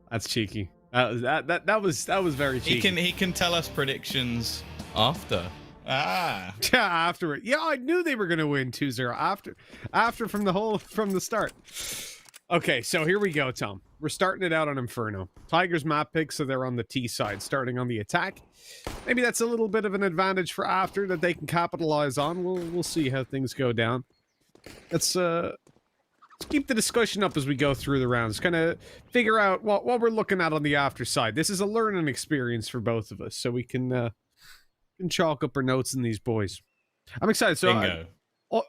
That's cheeky. That was very cheeky. He can tell us predictions after. Yeah, after it. Yeah, I knew they were gonna win 2-0 after from the start. Okay, so here we go, Tom. We're starting it out on Inferno. Tigers map pick, so they're on the T side, starting on the attack. Maybe that's a little bit of an advantage for after that they can capitalize on. We'll see how things go down. Let's keep the discussion up as we go through the rounds. Kind of figure out what we're looking at on the after side. This is a learning experience for both of us, so we can chalk up our notes in these boys. I'm excited. So Bingo.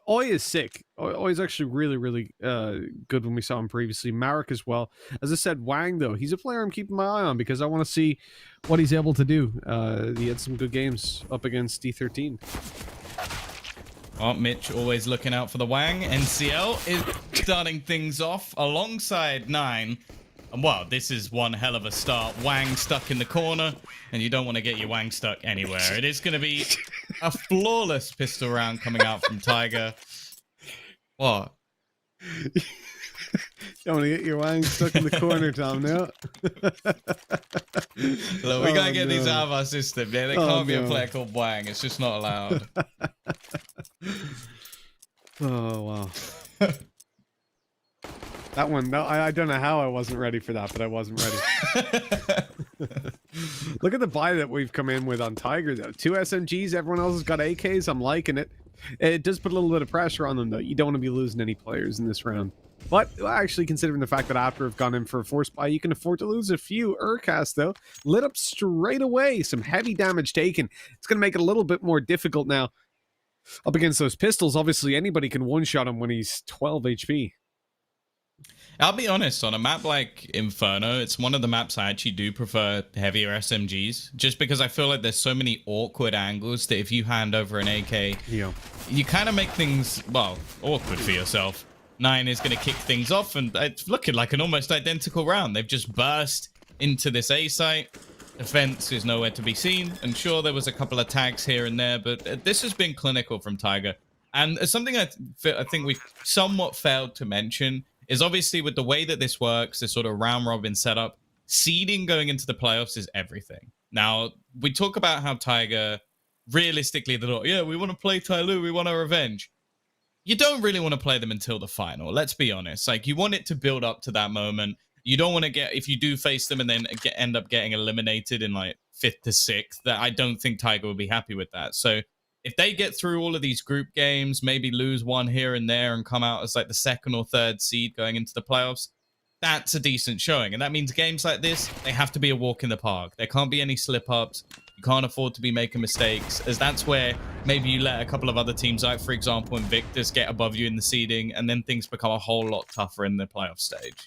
Oi is sick. Oi is actually really good when we saw him previously. Marek as well. As I said, Wang, though, he's a player I'm keeping my eye on because I want to see what he's able to do. He had some good games up against D13. Oh, Mitch always looking out for the Wang. NCL is starting things off alongside 9. And well, this is one hell of a start. Wang stuck in the corner, and you don't want to get your Wang stuck anywhere. It is going to be a flawless pistol round coming out from Tiger. What? Don't want to get your Wang stuck in the corner, Tom, no? Look, we got to get these out of our system. Yeah, there can't be a player called Wang. It's just not allowed. Oh, wow. That one, no, I don't know how I wasn't ready for that, but I wasn't ready. Look at the buy that we've come in with on Tiger, though. 2 SMGs, everyone else has got AKs. I'm liking it. It does put a little bit of pressure on them, though. You don't want to be losing any players in this round. But actually, considering the fact that after I've gone in for a force buy, you can afford to lose a few. Urcast, though, lit up straight away. Some heavy damage taken. It's going to make it a little bit more difficult now. Up against those pistols, obviously anybody can one-shot him when he's 12 HP. I'll be honest, on a map like Inferno, it's one of the maps I actually do prefer heavier SMGs, just because I feel like there's so many awkward angles that if you hand over an AK, yeah, you kind of make things, well, awkward for yourself. 9 is going to kick things off, and it's looking like an almost identical round. They've just burst into this A site. Defense is nowhere to be seen, and sure, there was a couple of tags here and there, but this has been clinical from Tiger. And something I think we somewhat failed to mention is obviously with the way that this works, this sort of round robin setup, seeding going into the playoffs is everything. Now, we talk about how Tiger, realistically, yeah, we want to play Tyloo, we want our revenge. You don't really want to play them until the final, let's be honest. Like, you want it to build up to that moment. You don't want to get, if you do face them and then end up getting eliminated in like 5th to 6th, that I don't think Tiger will be happy with that. So if they get through all of these group games, maybe lose one here and there and come out as like the 2nd or 3rd seed going into the playoffs, that's a decent showing. And that means games like this, they have to be a walk in the park. There can't be any slip-ups. You can't afford to be making mistakes, as that's where maybe you let a couple of other teams, like for example Invictus, get above you in the seeding, and then things become a whole lot tougher in the playoff stage.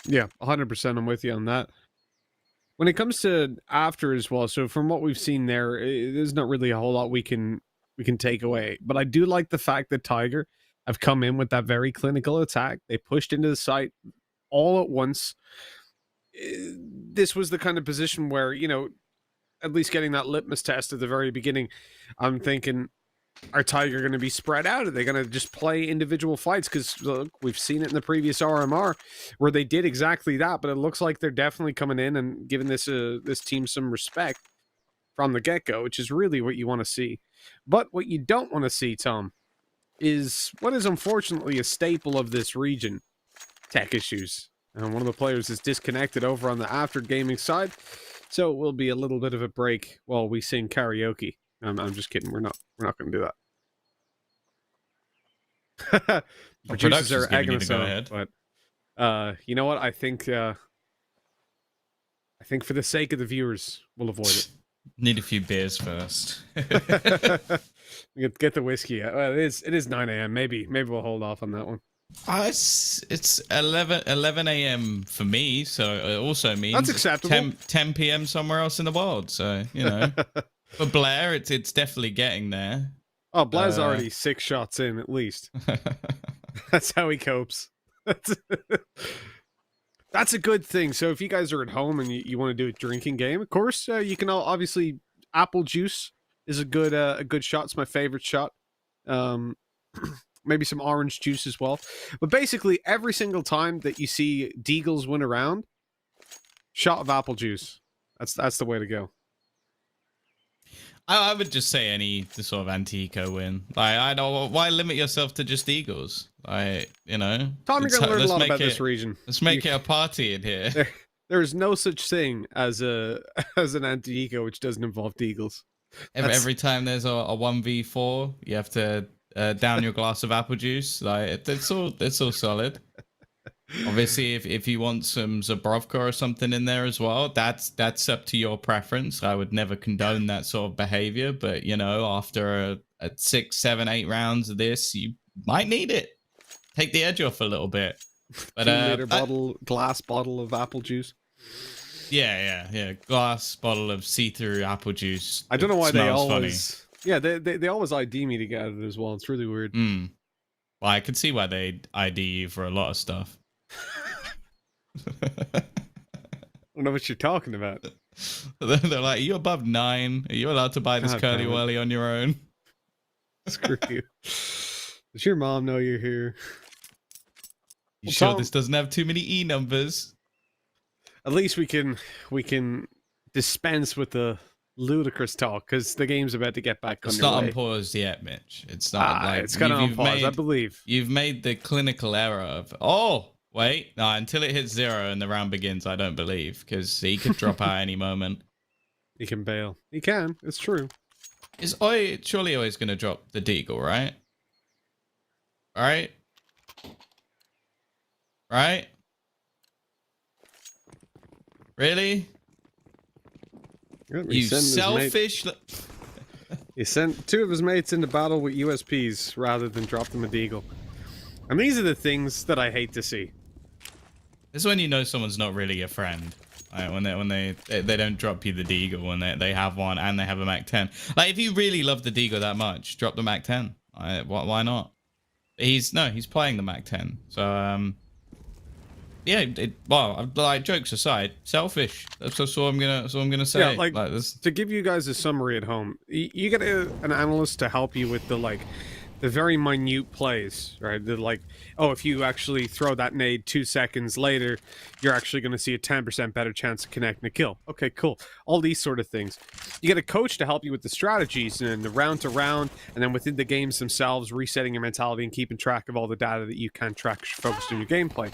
Yeah, 100%. I'm with you on that. When it comes to after as well, so from what we've seen there, there's not really a whole lot we can take away. But I do like the fact that Tiger have come in with that very clinical attack. They pushed into the site all at once. This was the kind of position where, you know, at least getting that litmus test at the very beginning, I'm thinking, are Tiger going to be spread out? Are they going to just play individual fights? Because look, we've seen it in the previous RMR where they did exactly that, but it looks like they're definitely coming in and giving this team some respect from the get-go, which is really what you want to see. But what you don't want to see, Tom, is what is unfortunately a staple of this region, tech issues. And one of the players is disconnected over on the after gaming side, so it will be a little bit of a break while we sing karaoke. I'm just kidding. We're not going to do that. Producers are egging us on, but you know what? I think for the sake of the viewers, we'll avoid it. Need a few beers first. Get the whiskey out. Well, it is 9 a.m. Maybe we'll hold off on that one. It's 11 a.m. for me, so it also means that's acceptable. 10 p.m. somewhere else in the world. So, you know, for Blair, it's definitely getting there. Oh, Blair's already 6 shots in at least. That's how he copes. That's a good thing. So if you guys are at home and you want to do a drinking game, of course, you can obviously apple juice is a good shot. It's my favorite shot. Maybe some orange juice as well. But basically, every single time that you see Deagles win a round, Shot of apple juice. That's the way to go. I would just say any sort of anti-eco win. Like, I don't. Why limit yourself to just eagles? Tom, you're gonna learn a lot about this region. Let's make it a party in here. There is no such thing as an anti-eco which doesn't involve deagles. Every time there's a 1v4, you have to down your glass of apple juice. Like it's all solid. Obviously, if you want some Zabrovka or something in there as well, that's up to your preference. I would never condone that sort of behavior, but after a 6, 7, 8 rounds of this, you might need it. Take the edge off a little bit. But 2-liter glass bottle of apple juice. Yeah. Glass bottle of see-through apple juice. I don't know why they always. Funny. Yeah, they always ID me to get at it as well. It's really weird. Well, I can see why they ID you for a lot of stuff. I don't know what you're talking about. They're like, are you above 9? Are you allowed to buy this curly whirly on your own? Screw you. Does your mom know you're here? You sure Tom, this doesn't have too many E numbers? At least we can dispense with the ludicrous talk because the game's about to get back on It's your not way. unpaused yet, Mitch. It's not. It's kind of unpaused, I believe. You've made the clinical error of wait, no, until it hits 0 and the round begins, I don't believe, because he could drop out any moment. He can bail. He can. It's true. Is Oi surely always going to drop the deagle, right? Right? Right? Really? You selfish... He sent 2 of his mates into battle with USPs rather than drop them a deagle. And these are the things that I hate to see. This is when you know someone's not really a friend. Like when they don't drop you the deagle when they have one and they have a Mac 10. Like if you really love the deagle that much, drop the Mac 10. Why not? He's playing the Mac 10. So yeah. Like jokes aside, selfish. That's all I'm gonna say. Yeah, like this. To give you guys a summary at home, you get an analyst to help you with the very minute plays, right? If you actually throw that nade 2 seconds later, you're actually going to see a 10% better chance of connecting a kill. Okay, cool. All these sort of things. You get a coach to help you with the strategies and the round to round, and then within the games themselves, resetting your mentality and keeping track of all the data that you can track focused on your gameplay.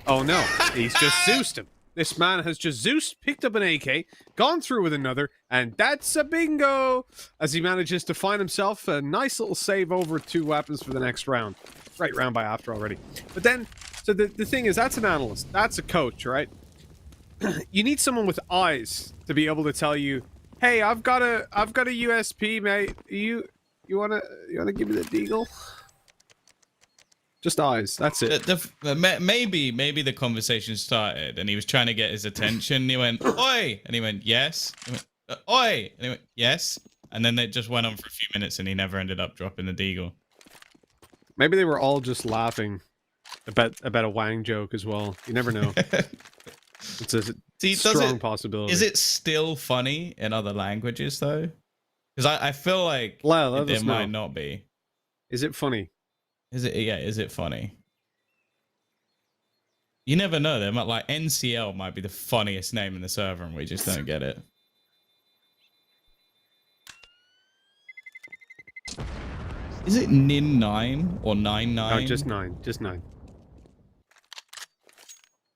Oh no, he's just Zeused him. This man has just Zeus, picked up an AK, gone through with another, and that's a bingo! As he manages to find himself a nice little save over 2 weapons for the next round. Right round by after already. But then, so the thing is, that's an analyst. That's a coach, right? You need someone with eyes to be able to tell you, hey, I've got a USP, mate. You wanna give me the deagle? Just eyes. That's it. Maybe the conversation started and he was trying to get his attention. He went, oi! And he went, yes. He went, oi! And he went, yes. And then it just went on for a few minutes and he never ended up dropping the deagle. Maybe they were all just laughing about a Wang joke as well. You never know. It's a strong possibility. Is it still funny in other languages, though? Because I feel like it might not be. Is it funny? Is it funny? You never know. There might NCL might be the funniest name in the server, and we just don't get it. Is it Nin9 or 99? No, just 9. Just 9.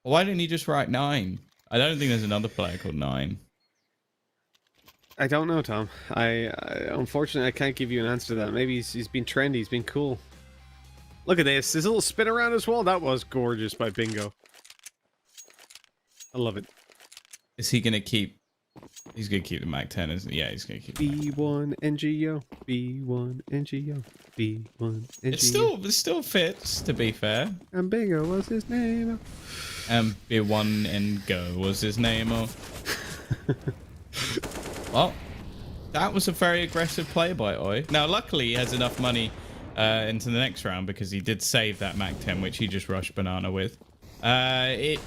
Why didn't he just write 9? I don't think there's another player called 9. I don't know, Tom. I unfortunately I can't give you an answer to that. Maybe he's been trendy. He's been cool. Look at this. This little spin around as well. That was gorgeous by Bingo. I love it. Is he gonna keep? He's gonna keep the Mac 10, isn't he? Yeah, he's gonna keep. B1 NGO. B1 NGO. B1 NGO. It still fits, to be fair. And Bingo was his name. B1 and Go was his name. Well, that was a very aggressive play by Oi. Now, luckily, he has enough money into the next round because he did save that Mac 10, which he just rushed Banana with. It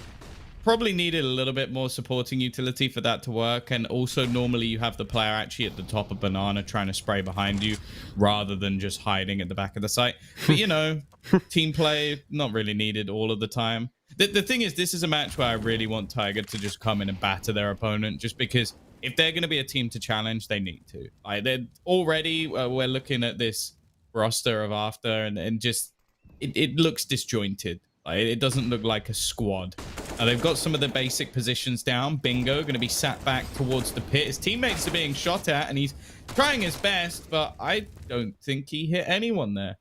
probably needed a little bit more supporting utility for that to work, and also normally you have the player actually at the top of Banana trying to spray behind you rather than just hiding at the back of the site. But, team play, not really needed all of the time. The thing is, this is a match where I really want Tiger to just come in and batter their opponent, just because if they're going to be a team to challenge, they need to. Like, they're already, we're looking at this roster of after, and just it looks disjointed. Like, it doesn't look like a squad. They've got some of the basic positions down. Bingo going to be sat back towards the pit. His teammates are being shot at, and he's trying his best, but I don't think he hit anyone there.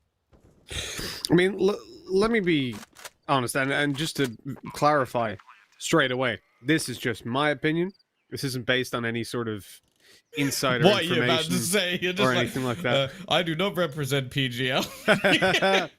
I mean, let me be honest, and just to clarify straight away, this is just my opinion. This isn't based on any sort of insider what information. What are you about to say? You're just or anything like that. I do not represent PGL.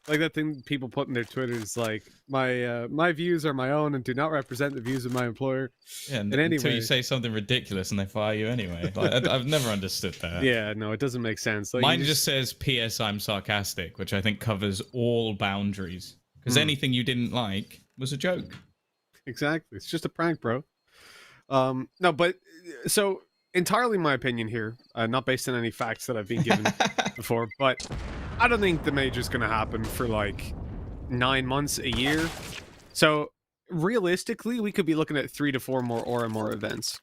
Like that thing people put in their Twitters, like my views are my own and do not represent the views of my employer. Yeah, and until you say something ridiculous and they fire you anyway. Like, I've never understood that. Yeah, no, it doesn't make sense. Like, mine just says "P.S. I'm sarcastic," which I think covers all boundaries. Because anything you didn't like was a joke. Exactly, it's just a prank, bro. No, but so entirely my opinion here, not based on any facts that I've been given before, but I don't think the major's going to happen for like 9 months, a year. So realistically, we could be looking at 3 to 4 more Oramor events.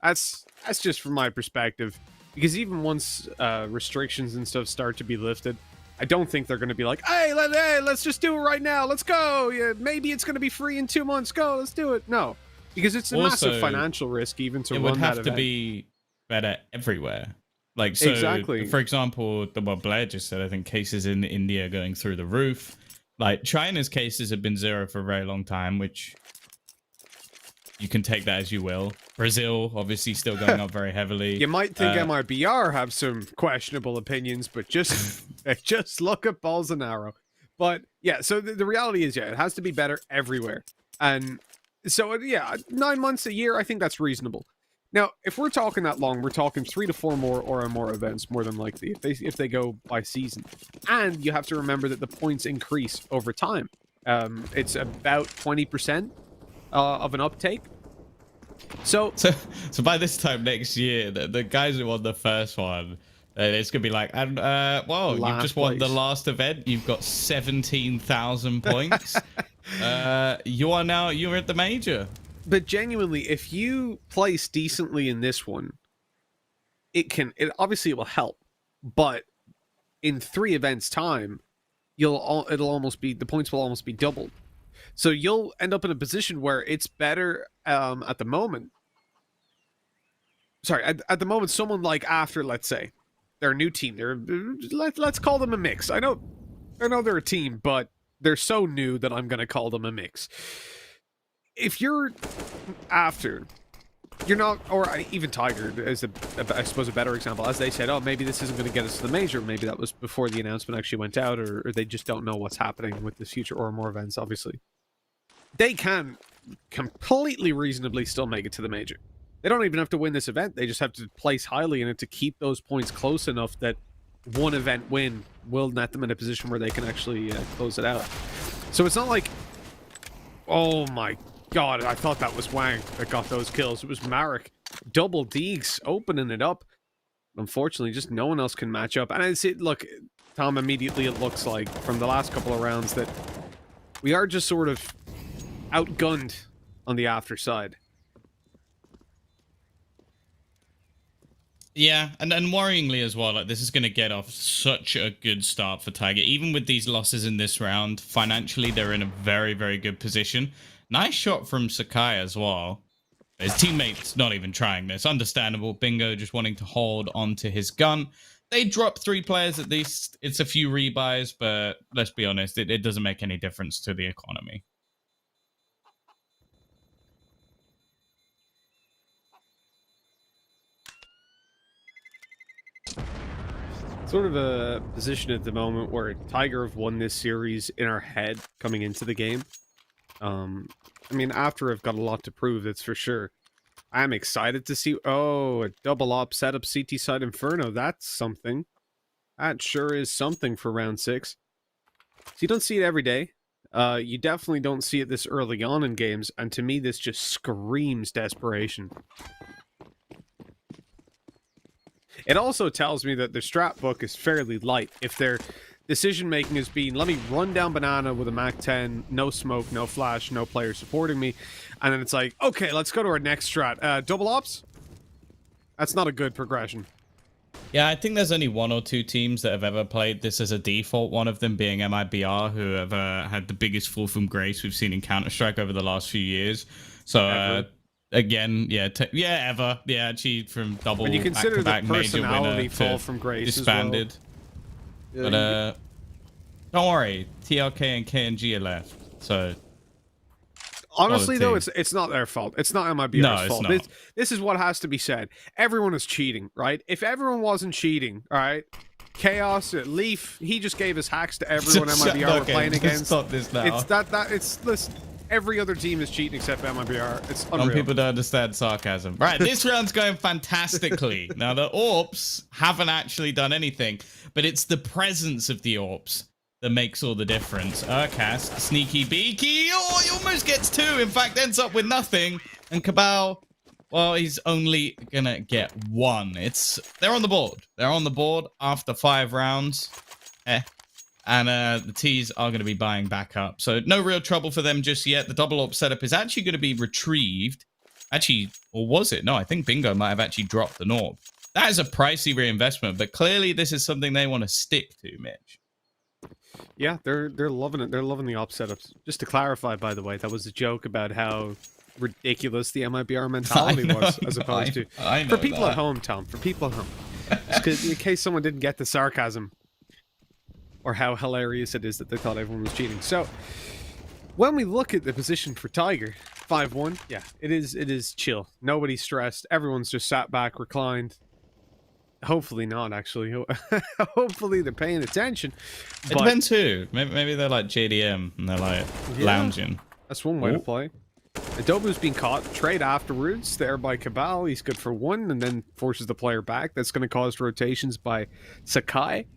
That's just from my perspective, because even once restrictions and stuff start to be lifted, I don't think they're going to be like, hey, let's just do it right now. Let's go. Yeah, maybe it's going to be free in 2 months. Go, let's do it. No, because it's a massive financial risk even to run that event. It would have to be better everywhere. Like, so, exactly. For example, what Blair just said, I think cases in India going through the roof. Like, China's cases have been 0 for a very long time, which you can take that as you will. Brazil, obviously, still going up very heavily. You might think MIBR have some questionable opinions, but just look at Bolsonaro. But yeah, so the reality is, yeah, it has to be better everywhere. And so, yeah, 9 months, a year, I think that's reasonable. Now, if we're talking that long, we're talking 3 to 4 more or more events, more than likely, if they go by season. And you have to remember that the points increase over time. It's about 20% of an uptake. So by this time next year, the guys who won the first one, it's gonna be like, well, you've just won the last event. You've got 17,000 points. You're at the major. But genuinely, if you place decently in this one, it obviously it will help. But in 3 events time, the points will almost be doubled. So you'll end up in a position where it's better at the moment. Sorry, at the moment, someone like After, let's say, they're a new team. Let's call them a mix. I know they're a team, but they're so new that I'm going to call them a mix. If you're After, you're not, or even Tiger is I suppose a better example. As they said, oh, maybe this isn't going to get us to the major. Maybe that was before the announcement actually went out, or they just don't know what's happening with this future or more events. Obviously, they can completely reasonably still make it to the major. They don't even have to win this event. They just have to place highly in it to keep those points close enough that one event win will net them in a position where they can actually close it out. So it's not like, oh my God, I thought that was Wang that got those kills. It was Marek. Double Deeks opening it up. Unfortunately, just no one else can match up. And I see, look, Tom, immediately it looks like from the last couple of rounds that we are just sort of outgunned on the After side. Yeah, and worryingly as well, like, this is going to get off such a good start for Tiger. Even with these losses in this round, financially, they're in a very, very good position. Nice shot from Sakai as well. His teammate's not even trying this. Understandable. Bingo just wanting to hold onto his gun. They drop 3 players at least. It's a few rebuys, but let's be honest, it doesn't make any difference to the economy. Sort of a position at the moment where Tiger have won this series in our head coming into the game. I mean, After I've got a lot to prove, that's for sure. I'm excited to see... Oh, a double op setup CT side Inferno. That's something. That sure is something for round 6. So you don't see it every day. You definitely don't see it this early on in games, and to me, this just screams desperation. It also tells me that their strat book is fairly light. If they're decision making has been, let me run down banana with a Mac 10, no smoke, no flash, no player supporting me, and then it's like, okay, let's go to our next strat. Double ops. That's not a good progression. Yeah, I think there's only 1 or 2 teams that have ever played this as a default, one of them being MIBR, who have had the biggest fall from grace we've seen in Counter-Strike over the last few years. So, again, ever. Yeah, actually, from double when you consider back-to-back the major personality winner fall to from grace disbanded. As well. But, don't worry, TLK and KNG are left, so... Honestly, though, it's not their fault. It's not MIBR's fault. Not. This is what has to be said. Everyone is cheating, right? If everyone wasn't cheating, all right? Chaos, Leaf, he just gave his hacks to everyone MIBR were playing against. Stop this now. Listen, every other team is cheating except MIBR. It's unreal. Some people don't understand sarcasm. Right, this round's going fantastically. Now, the AWPs haven't actually done anything, but it's the presence of the AWPs that makes all the difference. Urcast, sneaky beaky. Oh, he almost gets 2. In fact, ends up with nothing. And Cabal, well, he's only gonna get 1. They're on the board. They're on the board after 5 rounds. And the T's are going to be buying back up. So no real trouble for them just yet. The double AWP setup is actually going to be retrieved. Actually, or was it? No, I think Bingo might have actually dropped the AWP. That is a pricey reinvestment, but clearly this is something they want to stick to, Mitch. Yeah, they're loving it. They're loving the op setups. Just to clarify, by the way, that was a joke about how ridiculous the MIBR mentality was, as opposed to for people at home, Tom. For people at home, just in case someone didn't get the sarcasm or how hilarious it is that they thought everyone was cheating. So when we look at the position for Tiger, 5-1, yeah, it is chill. Nobody's stressed. Everyone's just sat back, reclined. Hopefully not, actually. Hopefully they're paying attention. It depends who. Maybe they're like JDM and they're like lounging. That's one way to play. Adobu's been caught. Trade afterwards there by Cabal. He's good for 1 and then forces the player back. That's going to cause rotations by Sakai.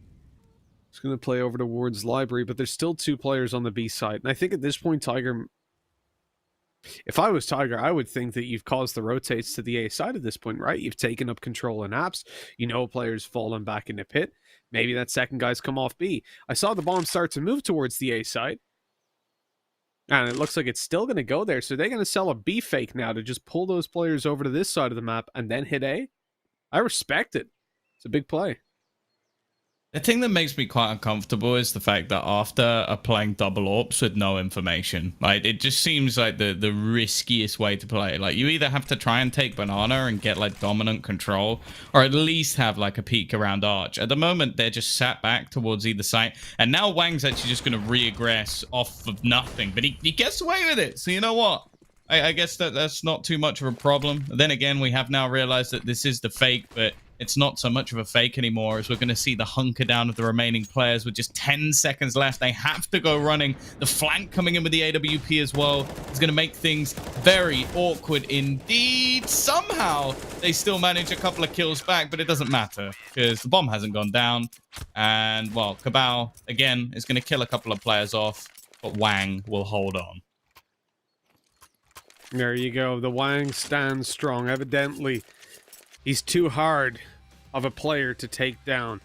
He's going to play over towards Library, but there's still 2 players on the B side. And I think at this point, Tiger... If I was Tiger, I would think that you've caused the rotates to the A side at this point, right? You've taken up control in apps. You know players falling back into pit. Maybe that second guy's come off B. I saw the bomb start to move towards the A side. And it looks like it's still going to go there. So they're going to sell a B fake now to just pull those players over to this side of the map and then hit A. I respect it. It's a big play. The thing that makes me quite uncomfortable is the fact that after applying double AWPs with no information, like it just seems like the riskiest way to play. Like you either have to try and take banana and get like dominant control, or at least have like a peek around arch. At the moment, they're just sat back towards either side, and now Wang's actually just going to re-aggress off of nothing, but he gets away with it. So you know what? I guess that's not too much of a problem. Then again, we have now realized that this is the fake, but it's not so much of a fake anymore, as we're going to see the hunker down of the remaining players with just 10 seconds left. They have to go running. The flank coming in with the AWP as well is going to make things very awkward indeed. Somehow, they still manage a couple of kills back, but it doesn't matter because the bomb hasn't gone down. And, well, Cabal, again, is going to kill a couple of players off, but Wang will hold on. There you go. The Wang stands strong. Evidently, he's too hard of a player to take down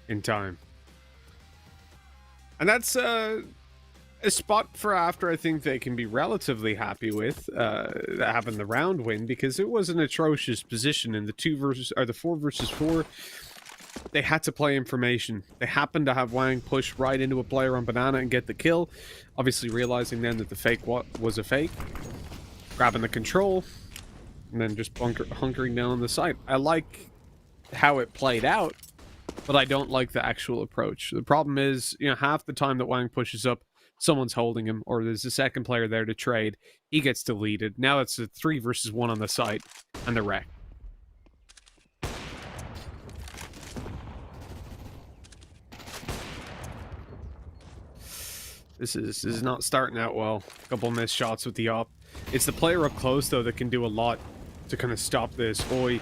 in time. And that's a spot for after I think they can be relatively happy with having the round win, because it was an atrocious position in the 4 versus 4. They had to play information. They happened to have Wang push right into a player on banana and get the kill, obviously realizing then that the fake was a fake, grabbing the control, and then just hunkering down on the site. I like how it played out, but I don't like the actual approach. The problem is, you know, half the time that Wang pushes up, someone's holding him, or there's a second player there to trade. He gets deleted. Now it's a 3 versus 1 on the site, and they're wrecked. This is not starting out well. A couple missed shots with the op. It's the player up close, though, that can do a lot to kind of stop this. Oi.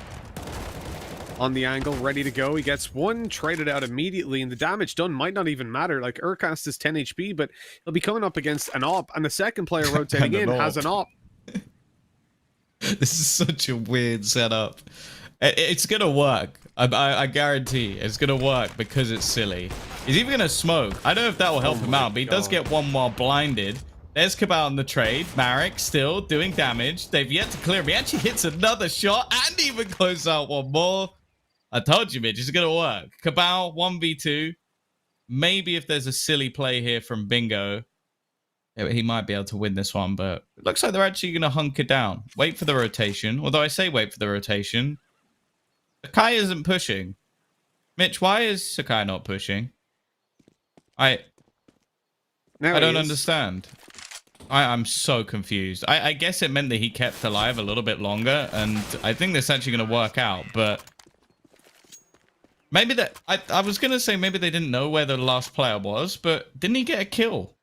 On the angle, ready to go. He gets 1, traded out immediately, and the damage done might not even matter. Like, Urcast is 10 HP, but he'll be coming up against an op, and the second player rotating in has an op. This is such a weird setup. It's gonna work. I guarantee it's gonna work because it's silly. He's even gonna smoke. I don't know if that will help him out, but he does get one while blinded. There's Cabal on the trade. Marek still doing damage. They've yet to clear him. He actually hits another shot and even closes out one more. I told you, Mitch, it's gonna work. Cabal 1v2. Maybe if there's a silly play here from Bingo, he might be able to win this one, but it looks like they're actually going to hunker down. Wait for the rotation. Although I say wait for the rotation. Sakai isn't pushing. Mitch, why is Sakai not pushing? I don't understand. I'm so confused. I guess it meant that he kept alive a little bit longer, and I think this is actually going to work out, but maybe that... I was going to say maybe they didn't know where the last player was, but didn't he get a kill?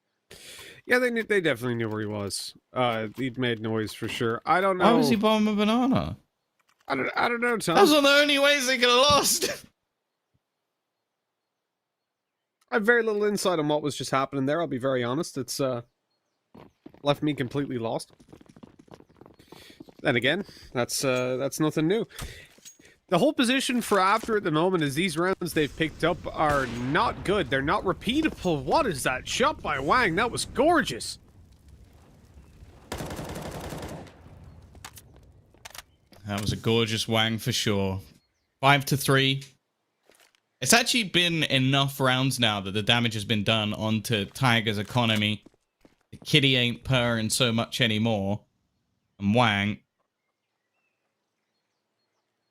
Yeah, they definitely knew where he was. He'd made noise for sure. I don't know. Why was he bombing a banana? I don't know, Tom. That's one of the only ways they could have lost. I have very little insight on what was just happening there. I'll be very honest. It's left me completely lost. Then again, that's nothing new. The whole position for after at the moment is these rounds they've picked up are not good. They're not repeatable. What is that shot by Wang? That was gorgeous. That was a gorgeous Wang for sure. 5-3. It's actually been enough rounds now that the damage has been done onto Tiger's economy. The kitty ain't purring so much anymore. And Wang...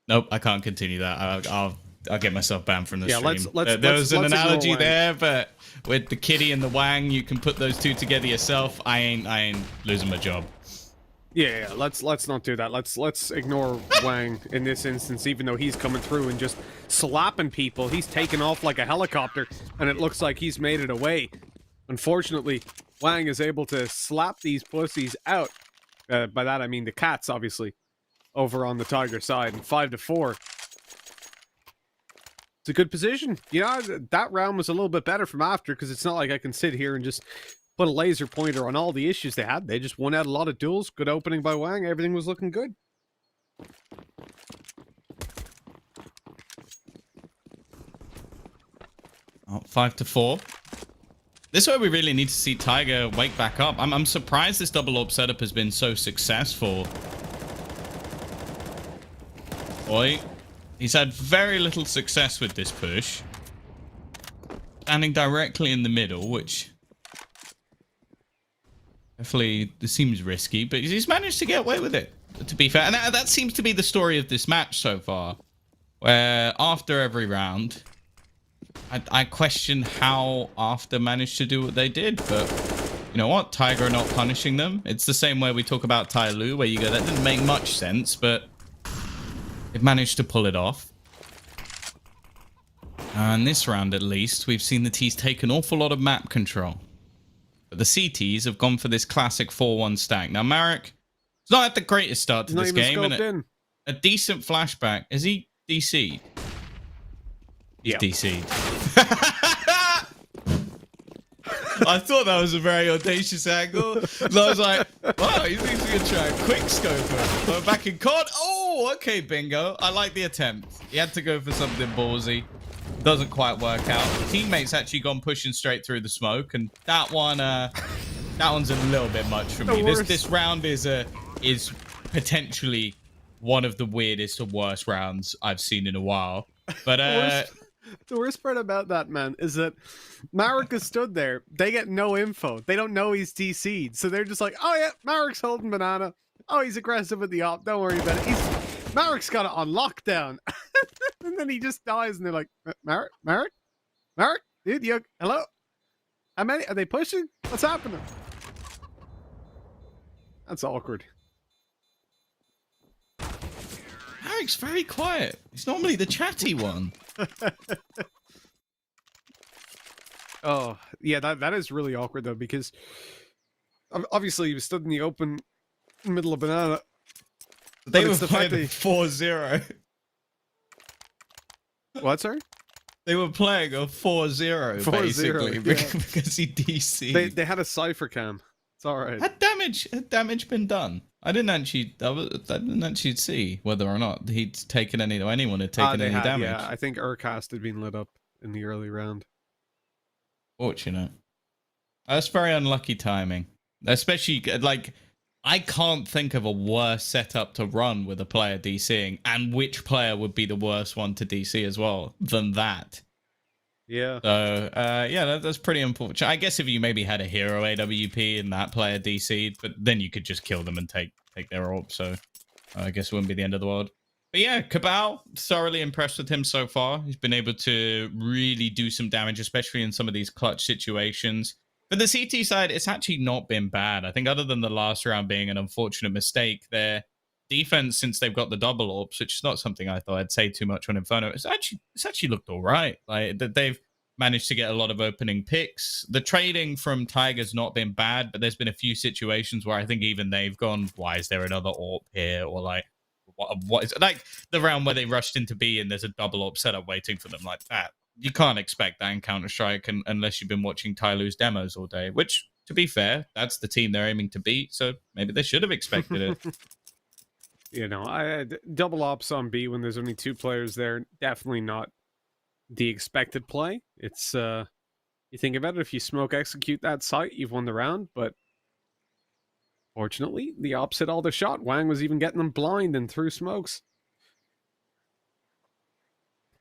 Nope, I can't continue that. I'll get myself banned from the stream. There was an analogy there, but with the kitty and the Wang, you can put those two together yourself. I ain't losing my job. Yeah, let's not do that. Let's ignore Wang in this instance, even though he's coming through and just slapping people. He's taken off like a helicopter, and it looks like he's made it away. Unfortunately, Wang is able to slap these pussies out. By that I mean the cats, obviously. Over on the Tiger side, and 5-4. It's a good position. You know, that round was a little bit better from after, because it's not like I can sit here and just put a laser pointer on all the issues they had. They just won out a lot of duels. Good opening by Wang. Everything was looking good. Oh, 5-4. This is where we really need to see Tiger wake back up. I'm surprised this double orb setup has been so successful. Boy, he's had very little success with this push. Standing directly in the middle, which definitely seems risky, but he's managed to get away with it, to be fair. And that seems to be the story of this match so far, where after every round, I question how After managed to do what they did, but you know what? Tiger are not punishing them. It's the same way we talk about Tai Lu, where you go, that didn't make much sense, but they've managed to pull it off. And this round, at least, we've seen the T's take an awful lot of map control. But the CTs have gone for this classic 4-1 stack. Now, Marek, it's not had the greatest start to this game. And a decent flashback. Is he DC'd? He's DC'd. I thought that was a very audacious angle. And I was like, wow, he's going to try a quick scope. But back in COD. Oh, okay, Bingo. I like the attempt. He had to go for something ballsy. Doesn't quite work out. Teammates actually gone pushing straight through the smoke, and that one's a little bit much for me. This round is potentially one of the weirdest or worst rounds I've seen in a while. But the worst part about that, man, is that Marek is stood there. They get no info. They don't know he's DC'd. So they're just like, oh yeah, Marek's holding banana. Oh, he's aggressive with the op. Don't worry about it. Marek's got it on lockdown. And then he just dies and they're like, Marek? Dude, hello? How many? Are they pushing? What's happening? That's awkward. Marek's very quiet. He's normally the chatty one. Oh, yeah, that is really awkward, though, because obviously he was stood in the open middle of banana. They were playing 4-0. What, sorry? They were playing a 4-0, basically, yeah. because he DC'd. They had a cipher cam. It's all right. That damage damage been done? I didn't actually see whether or not he'd taken any, or anyone had taken any damage. Yeah, I think Urcast had been lit up in the early round. Fortunate. That's very unlucky timing. Especially, like, I can't think of a worse setup to run with a player DCing, and which player would be the worst one to DC as well than that. Yeah. So, yeah, that's pretty unfortunate. I guess if you maybe had a hero AWP and that player DC'd, but then you could just kill them and take their orb, so I guess it wouldn't be the end of the world. But yeah, Cabal, thoroughly impressed with him so far. He's been able to really do some damage, especially in some of these clutch situations. For the CT side, it's actually not been bad. I think other than the last round being an unfortunate mistake, their defense, since they've got the double orbs, which is not something I thought I'd say too much on Inferno, it's actually looked all right. Like, they've managed to get a lot of opening picks. The trading from Tiger's not been bad, but there's been a few situations where I think even they've gone, why is there another AWP here? Or like, what is it? Like the round where they rushed into B and there's a double AWP setup waiting for them like that. You can't expect that in Counter-Strike unless you've been watching Tyloo's demos all day, which, to be fair, that's the team they're aiming to beat, so maybe they should have expected it. You know, double ops on B when there's only 2 players there, definitely not the expected play. It's you think about it, if you smoke execute that site, you've won the round, but fortunately the ops hit all the shot. Wang was even getting them blind and through smokes.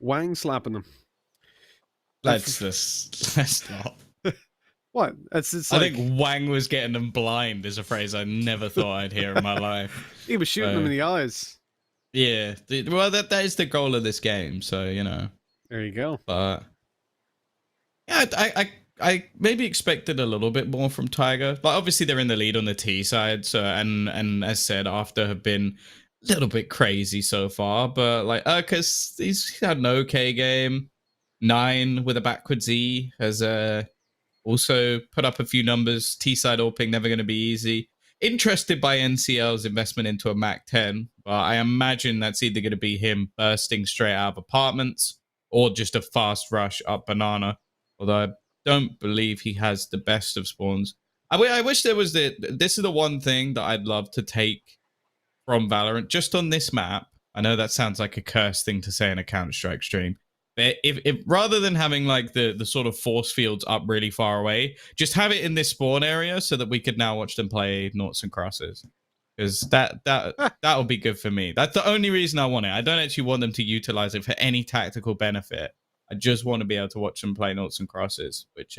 Wang slapping them. Let's not. What? It's I like, think Wang was getting them blind is a phrase I never thought I'd hear in my life. he was shooting them in the eyes. Yeah, well, that is the goal of this game, so, you know. There you go. But yeah, I maybe expected a little bit more from Tiger. Like, obviously they're in the lead on the T side, so and as said, after have been a little bit crazy so far, but like Urcas, he's had an okay game. 9 with a backwards E has also put up a few numbers. T-side AWPing never going to be easy. Interested by NCL's investment into a Mac 10, but I imagine that's either going to be him bursting straight out of apartments or just a fast rush up Banana. Although I don't believe he has the best of spawns. I wish there was this is the one thing that I'd love to take from Valorant just on this map. I know that sounds like a cursed thing to say in a Counter-Strike stream. But if rather than having like the sort of force fields up really far away, just have it in this spawn area so that we could now watch them play noughts and crosses. Because that would be good for me. That's the only reason I want it. I don't actually want them to utilize it for any tactical benefit. I just want to be able to watch them play noughts and crosses, which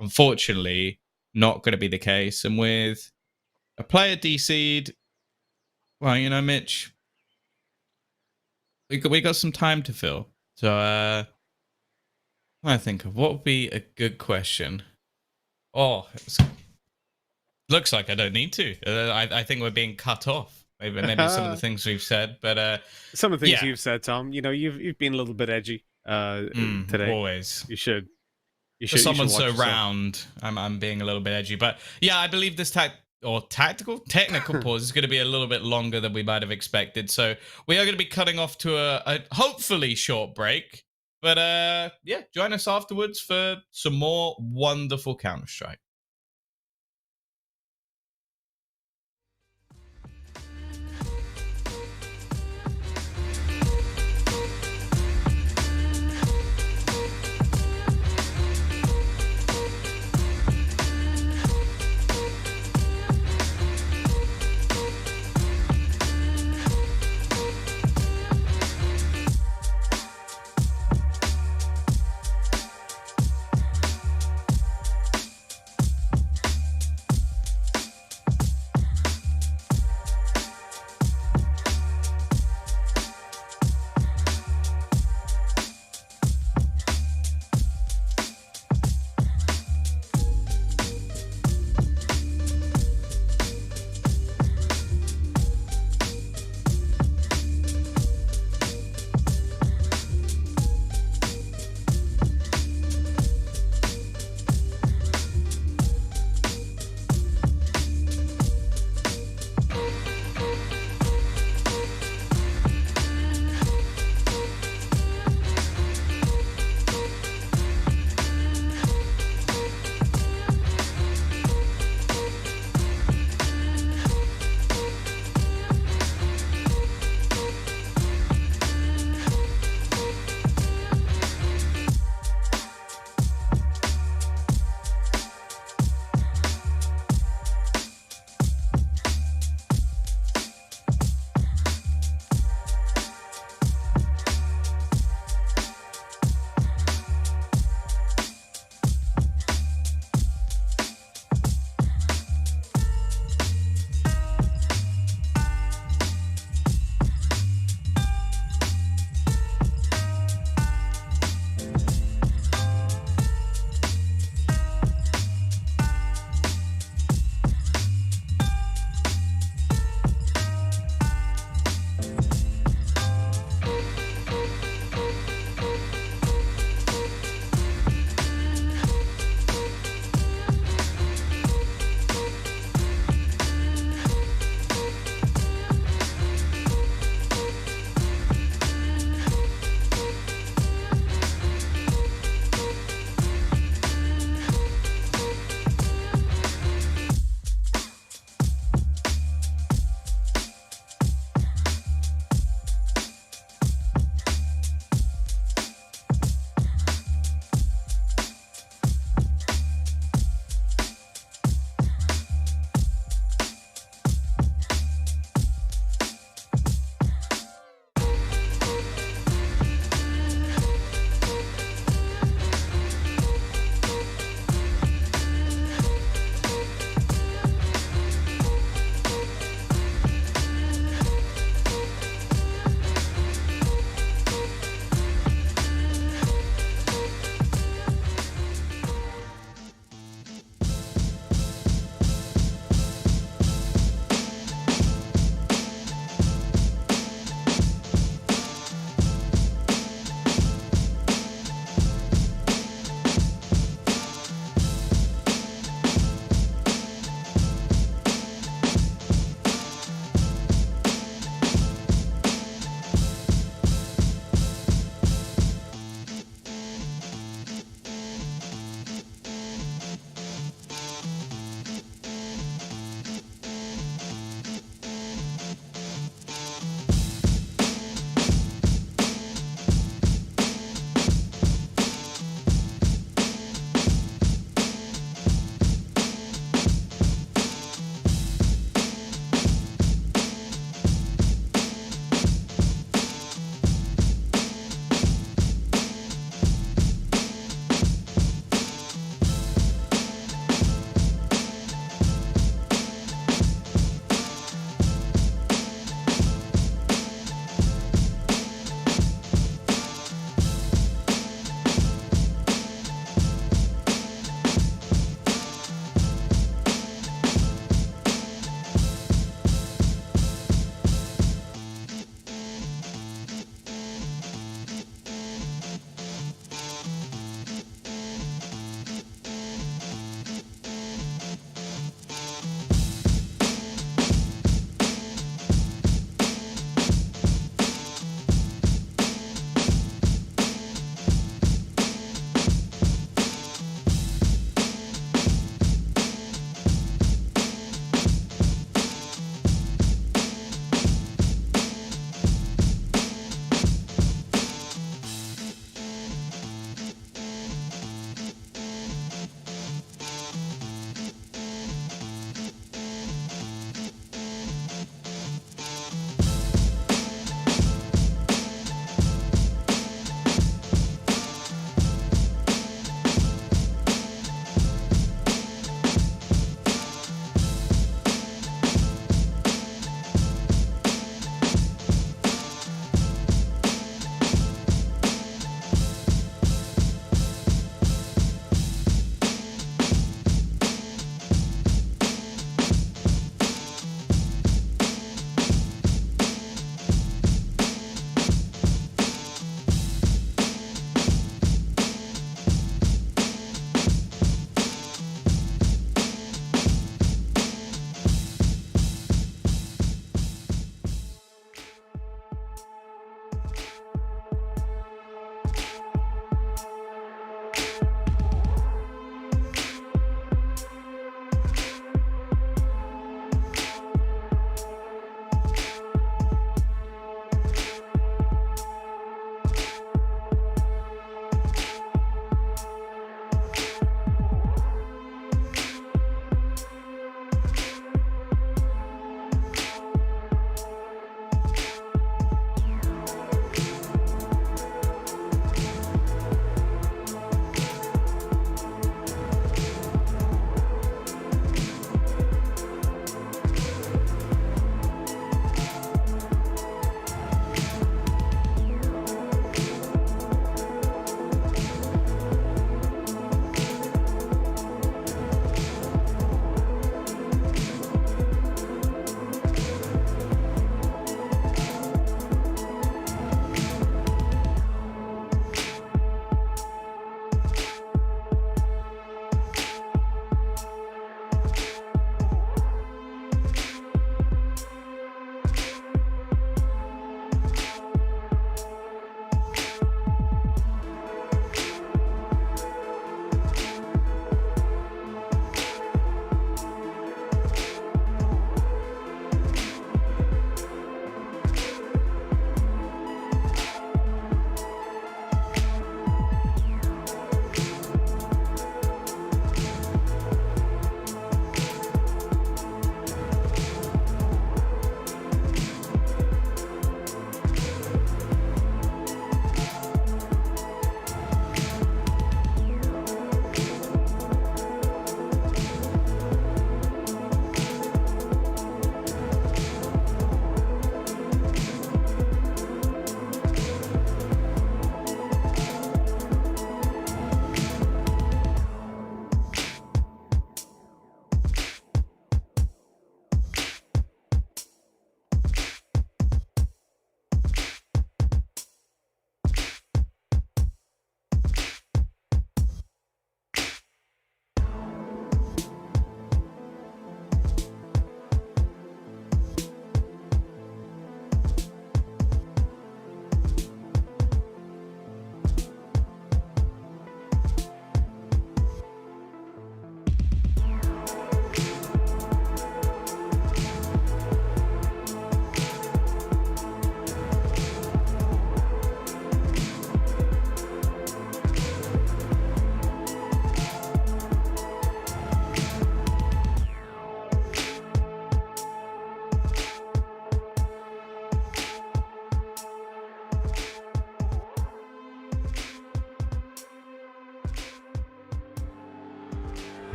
unfortunately not going to be the case. And with a player DC'd, well, you know, Mitch, we got some time to fill. So, I think of what would be a good question. Oh, looks like I don't need to. I think we're being cut off. Maybe some of the things we've said, but some of the things you've said, Tom. You know, you've been a little bit edgy today. Always. You should. For someone so round, I'm being a little bit edgy, but yeah, I believe this technical pause is going to be a little bit longer than we might have expected. So we are going to be cutting off to a hopefully short break. But yeah, join us afterwards for some more wonderful Counter-Strike.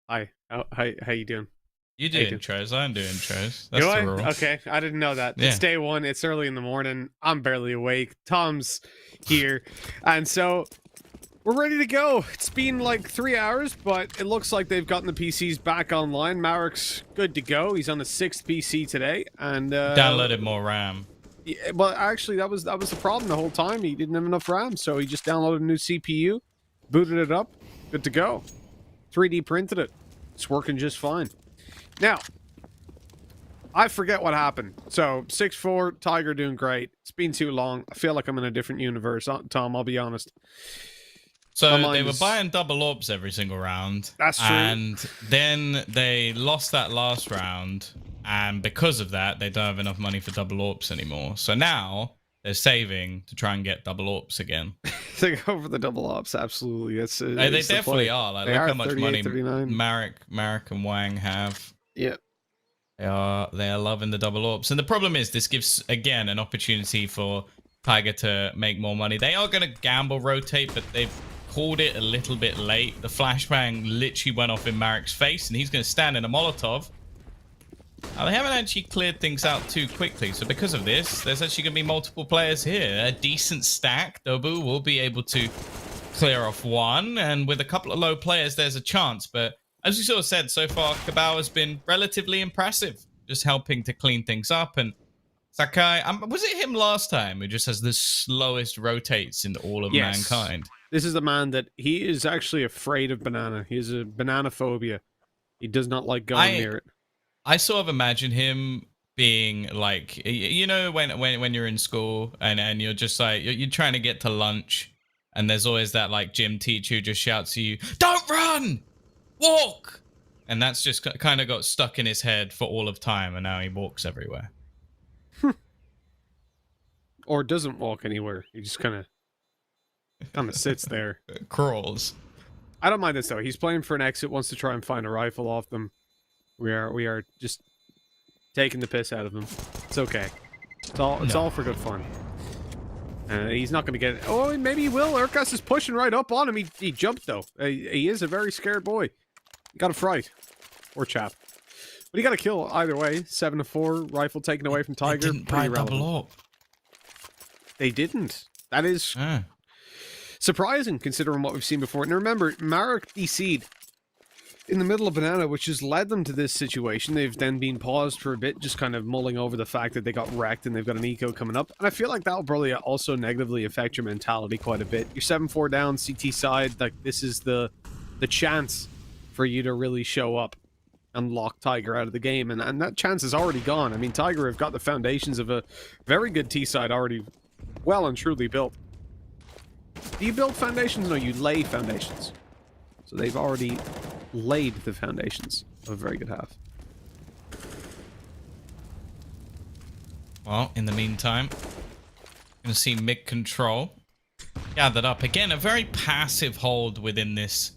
Hi. How you doing? You How do you doing? intros. I don't do intros. Do That's the I? rule. Okay, I didn't know that. Yeah. It's day one. It's early in the morning. I'm barely awake. Tom's here, and so we're ready to go. It's been like 3 hours, but it looks like they've gotten the PCs back online. Marek's good to go. He's on the 6th PC today, and Downloaded more RAM. yeah, but actually, that was the problem the whole time. He didn't have enough RAM, so he just downloaded a new CPU, booted it up, good to go. 3D printed it. It's working just fine. Now, I forget what happened. So 6-4, Tiger doing great. It's been too long. I feel like I'm in a different universe, Tom. I'll be honest. My So mind they were is- buying double orbs every single round. That's true. And then they lost that last round. And because of that, they don't have enough money for double orbs anymore. So now they're saving to try and get double orbs again. They go for the double ops. Absolutely. They it's the definitely play. are. Like, They look are how much 38, money 39. Marek and Wang have. Yeah. They are loving the double orbs. And the problem is this gives, again, an opportunity for Tiger to make more money. They are going to gamble rotate, but they've called it a little bit late. The flashbang literally went off in Marek's face, and he's going to stand in a Molotov. Now, they haven't actually cleared things out too quickly. So because of this, there's actually going to be multiple players here. A decent stack. Dobu will be able to clear off one. And with a couple of low players, there's a chance. But as we sort of said, so far, Kabao has been relatively impressive, just helping to clean things up. And Sakai, was it him last time who just has the slowest rotates in all of Yes. mankind? This is the man that he is actually afraid of banana. He has a banana phobia. He does not like going near it. I sort of imagine him being like, you know, when you're in school and you're just like, you're trying to get to lunch, and there's always that like gym teacher who just shouts at you, "Don't run! Walk!" And that's just kind of got stuck in his head for all of time, and now he walks everywhere. Or doesn't walk anywhere. He just kind of sits there. Crawls. I don't mind this though. He's playing for an exit, wants to try and find a rifle off them. We are just taking the piss out of him. It's okay. It's all for good fun. He's not going to get it. Oh, maybe he will. Urkas is pushing right up on him. He jumped though. He is a very scared boy. He got a fright. Poor chap. But he got a kill either way. 7-4 rifle taken away from Tiger. They didn't buy double up. They didn't. That is surprising considering what we've seen before. And remember, Marek DC'd in the middle of banana, which has led them to this situation. They've then been paused for a bit, just kind of mulling over the fact that they got wrecked and they've got an eco coming up. And I feel like that'll probably also negatively affect your mentality quite a bit. You're 7-4 down, CT side, like this is the chance for you to really show up and lock Tiger out of the game. And that chance is already gone. I mean, Tiger have got the foundations of a very good T side already well and truly built. Do you build foundations? No, you lay foundations. So they've already laid the foundations of a very good half. Well, in the meantime, going to see mid control gathered up. Again, a very passive hold within this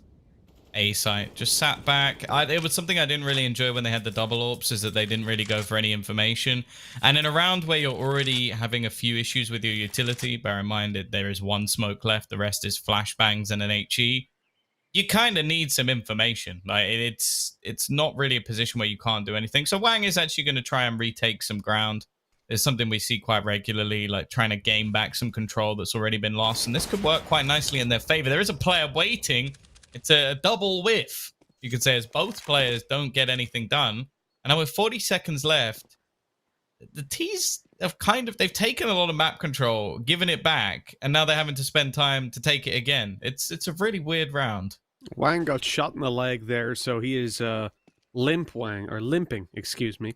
A site. Just sat back. It was something I didn't really enjoy when they had the double orbs, is that they didn't really go for any information. And in a round where you're already having a few issues with your utility, bear in mind that there is one smoke left, the rest is flashbangs and an HE. You kind of need some information. Like it's not really a position where you can't do anything. So Wang is actually going to try and retake some ground. It's something we see quite regularly, like trying to gain back some control that's already been lost. And this could work quite nicely in their favor. There is a player waiting. It's a double whiff, you could say, as both players don't get anything done. And now with 40 seconds left, the T's have they've taken a lot of map control, given it back, and now they're having to spend time to take it again. It's a really weird round. Wang got shot in the leg there, so he is limping, excuse me.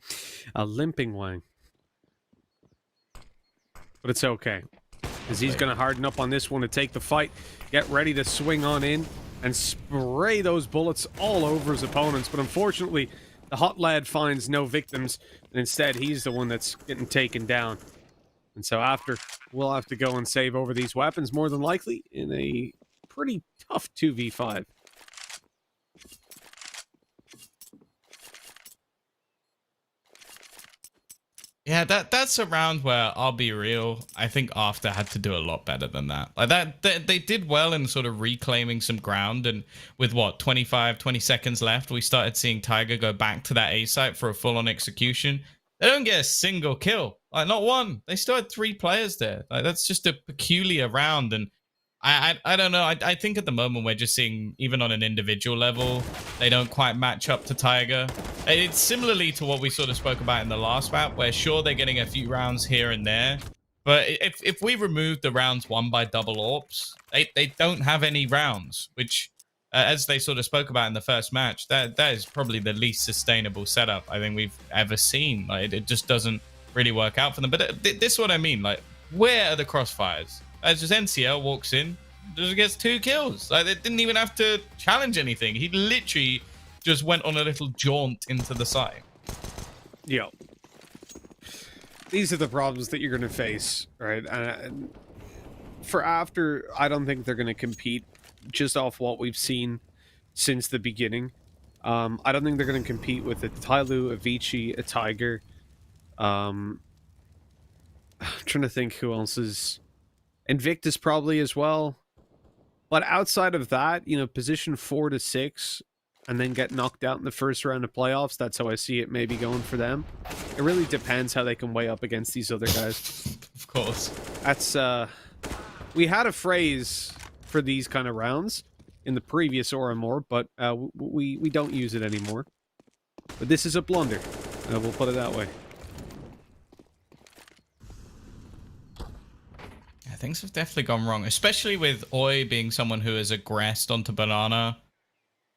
A limping Wang. But it's okay, because he's going to harden up on this one to take the fight, get ready to swing on in, and spray those bullets all over his opponents. But unfortunately, the hot lad finds no victims, and instead he's the one that's getting taken down. And so after, we'll have to go and save over these weapons, more than likely, in a pretty tough 2v5. Yeah, that's a round where I'll be real. I think After had to do a lot better than that. Like that, they did well in sort of reclaiming some ground. And with what 20 seconds left, we started seeing Tiger go back to that A site for a full-on execution. They don't get a single kill, like not one. They still had 3 players there. Like that's just a peculiar round. And I don't know. I think at the moment we're just seeing, even on an individual level, they don't quite match up to Tiger. It's similarly to what we sort of spoke about in the last map, where sure, they're getting a few rounds here and there, but if we remove the rounds won by double AWPs, they don't have any rounds, which, as they sort of spoke about in the first match, that is probably the least sustainable setup I think we've ever seen. Like, it just doesn't really work out for them. But this is what I mean. Like, where are the crossfires? As just NCL walks in, just gets 2 kills. Like, they didn't even have to challenge anything. He literally just went on a little jaunt into the site. Yeah. These are the problems that you're going to face, right? And for After, I don't think they're going to compete just off what we've seen since the beginning. I don't think they're going to compete with a Tyloo, a Vici, a Tiger. I'm trying to think who else is... Invictus probably as well. But outside of that, you know, position 4 to 6 and then get knocked out in the first round of playoffs, that's how I see it maybe going for them. It really depends how they can weigh up against these other guys. Of course. That's, we had a phrase for these kind of rounds in the previous Or More, but we don't use it anymore. But this is a blunder. We'll put it that way. Things have definitely gone wrong, especially with Oi being someone who has aggressed onto Banana.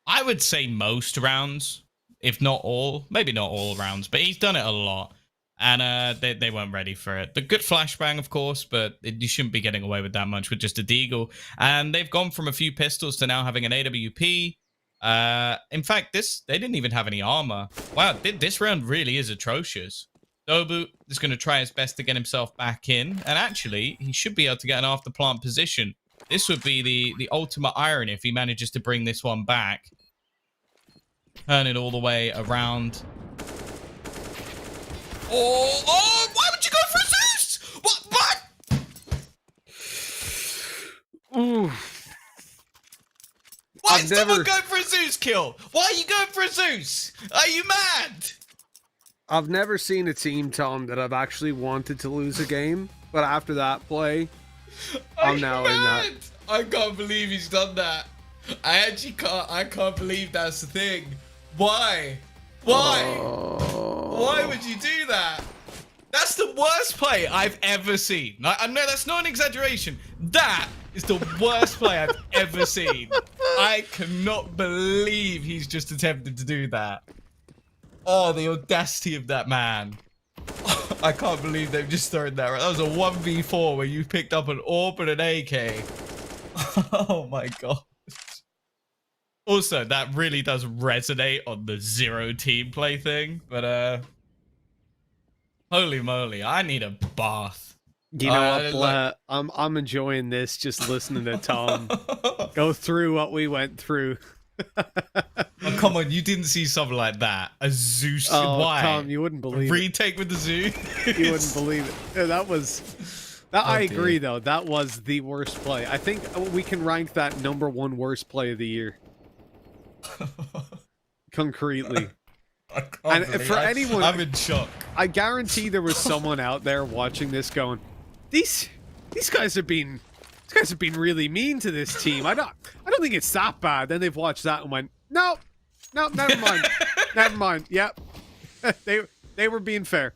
I would say most rounds, if not all. Maybe not all rounds, but he's done it a lot. And they weren't ready for it. The good flashbang, of course, but you shouldn't be getting away with that much with just a deagle. And they've gone from a few pistols to now having an AWP. In fact, they didn't even have any armor. Wow, this round really is atrocious. Dobu is going to try his best to get himself back in. And actually, he should be able to get an after plant position. This would be the ultimate irony if he manages to bring this one back. Turn it all the way around. Oh, why would you go for a Zeus? What? Ooh. Why is someone going for a Zeus kill? Why are you going for a Zeus? Are you mad? I've never seen a team, Tom, that I've actually wanted to lose a game, but after that play, I'm now in that. I can't believe he's done that. I can't believe that's the thing. Why? Why would you do that? That's the worst play I've ever seen. I know that's not an exaggeration. That is the worst play I've ever seen. I cannot believe he's just attempted to do that. Oh, the audacity of that man. I can't believe they've just thrown that. That was a 1v4 where you picked up an AWP and an AK. Oh my god. Also, that really does resonate on the 0 team play thing, but holy moly, I need a bath. You know what, I'm enjoying this, just listening to Tom go through what we went through. Oh, come on, you didn't see something like that. A Zeus. Oh, why? Tom, you wouldn't believe it. Retake with the Zeus. You wouldn't believe it. Yeah, that was... That, I agree, though. That was the worst play. I think we can rank that #1 worst play of the year. Concretely. And for anyone... I'm in shock. I guarantee there was someone out there watching this going, These guys are being... These guys have been really mean to this team. I don't think it's that bad. Then they've watched that and went, no, never mind. Never mind. Yep. They were being fair.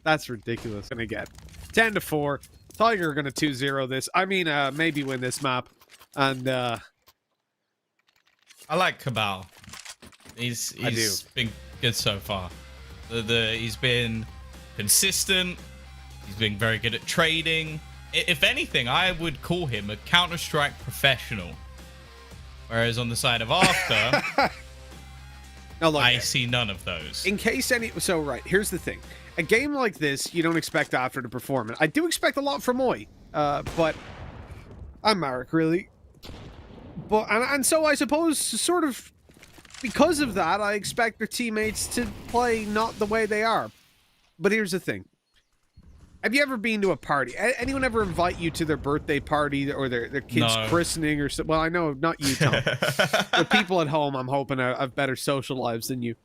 That's ridiculous. Gonna get 10-4. Tiger are gonna 2-0 this. I mean, maybe win this map. And I like Cabal. He's been good so far. He's been consistent. He's been very good at trading. If anything, I would call him a Counter-Strike professional. Whereas on the side of After, no, look, I see none of those. In case any... So, right, here's the thing. A game like this, you don't expect After to perform it. I do expect a lot from Oi. But... I'm Marek, really. But and so I suppose, sort of... Because of that, I expect their teammates to play not the way they are. But here's the thing. Have you ever been to a party? Anyone ever invite you to their birthday party or their kid's christening or so? Well, I know not you, Tom. The people at home, I'm hoping have better social lives than you.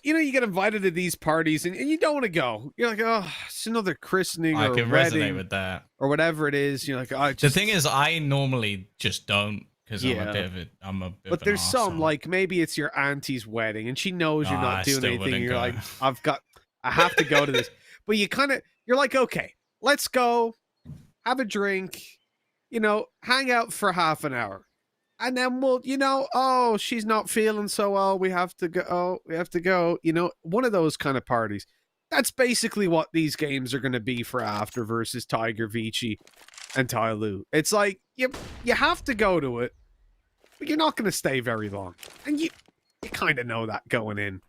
You know, you get invited to these parties and you don't want to go. You're like, oh, it's another christening or I can wedding resonate with that. or whatever it is. You're like, oh, The thing is, I normally just don't because Yeah. I'm a bit of But an there's some arsehole. like maybe it's your auntie's wedding and she knows you're I not doing still anything. wouldn't You're go. like, I have to go to this. But you're like, okay, let's go, have a drink, you know, hang out for half an hour. And then we'll, you know, oh, she's not feeling so well. We have to go. Oh, we have to go. You know, one of those kind of parties. That's basically what these games are going to be for After versus Tiger, Vici, and Tyloo. It's like you have to go to it, but you're not going to stay very long, and you kind of know that going in.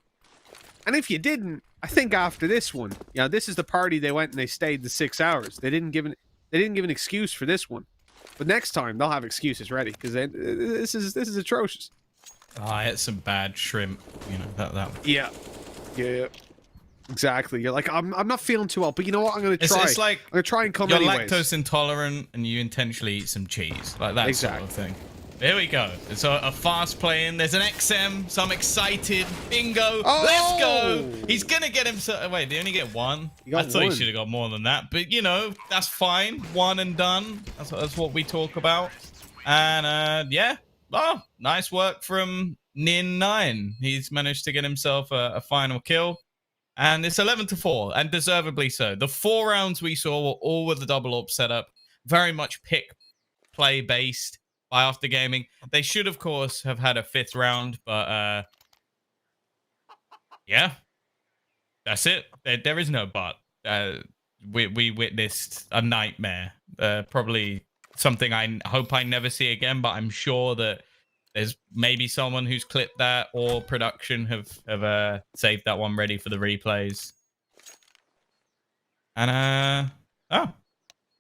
And if you didn't, I think after this one, you know, this is the party they went and they stayed the 6 hours. They didn't give an excuse for this one. But next time they'll have excuses ready because this is atrocious. Oh, I had some bad shrimp. You know that. Yeah, exactly. You're like, I'm not feeling too well, but you know what? I'm gonna try. It's like I'm gonna try and come you're anyways. lactose intolerant and you intentionally eat some cheese, like that sort of thing. Here we go. It's a fast playing. There's an XM, so I'm excited. Bingo. Oh! Let's go. He's going to get himself. Wait, did he only get one? I thought he should have got more than that. But, you know, that's fine. One and done. That's what we talk about. And, yeah. Oh, nice work from Nin9. He's managed to get himself a final kill. And it's 11-4, and deservedly so. The 4 rounds we saw were all with the double AWP setup. Very much pick play based. By After Gaming. They should, of course, have had a 5th round, but yeah, that's it. There is no but. We witnessed a nightmare. Probably something I hope I never see again, but I'm sure that there's maybe someone who's clipped that or production have saved that one ready for the replays. And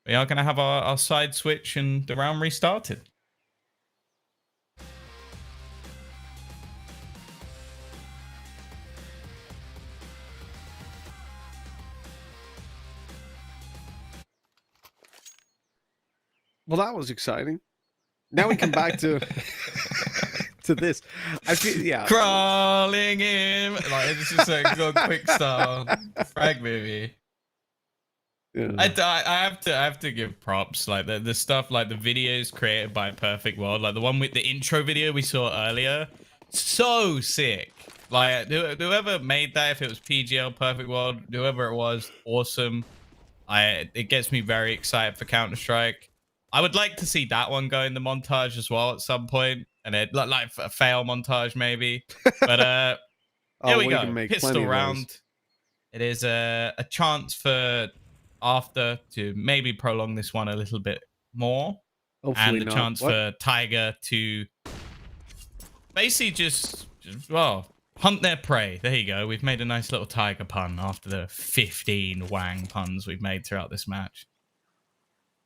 we are going to have our side switch and the round restarted. Well, that was exciting. Now we come back to to this. I feel Crawling in like it's just a good quick style frag movie. Yeah. I have to give props like the stuff like the videos created by Perfect World, like the one with the intro video we saw earlier, so sick. Like whoever made that, if it was PGL, Perfect World, whoever it was, awesome. It gets me very excited for Counter-Strike. I would like to see that one go in the montage as well at some point, and it like a fail montage maybe. But here we go. Pistol round. It is a chance for After to maybe prolong this one a little bit more, Hopefully and the chance for Tiger to basically just hunt their prey. There you go. We've made a nice little Tiger pun after the 15 Wang puns we've made throughout this match.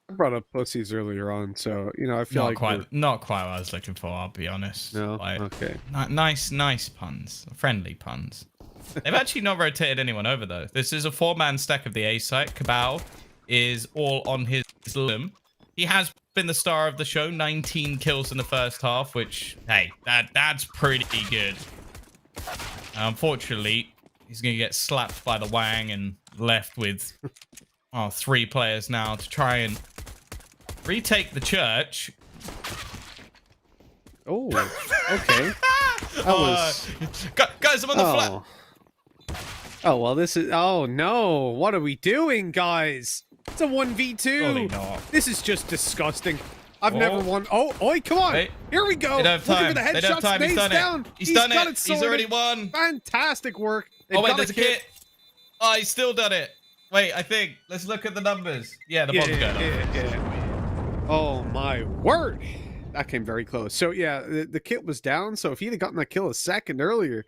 I brought up pussies earlier on, so you know I feel not quite what I was looking for. I'll be honest. No, like, okay. Nice puns, friendly puns. They've actually not rotated anyone over though. This is a 4-man stack of the A site. Cabal is all on his limb. He has been the star of the show. 19 kills in the first half, which hey, that's pretty good. Unfortunately, he's gonna get slapped by the Wang and left with 3 players now to try and retake the church. Oh, okay. That was... Guys, I'm on the flat. Oh, well, this is... Oh, no. What are we doing, guys? It's a 1v2. Surely not. This is just disgusting. I've never won... Oh, oi, come on. Wait. Here we go. They don't have time. Looking for the They don't have headshots. time. He's done down. it. He's done got it. sorted. He's already won. Fantastic work. Oh, wait, there's a kit. Oh, he's still done it. Wait, I think. Let's look at the numbers. Yeah, the bomb's going off. Yeah. Oh, my word. That came very close. So, yeah, the kit was down. So, if he'd have gotten that kill a second earlier,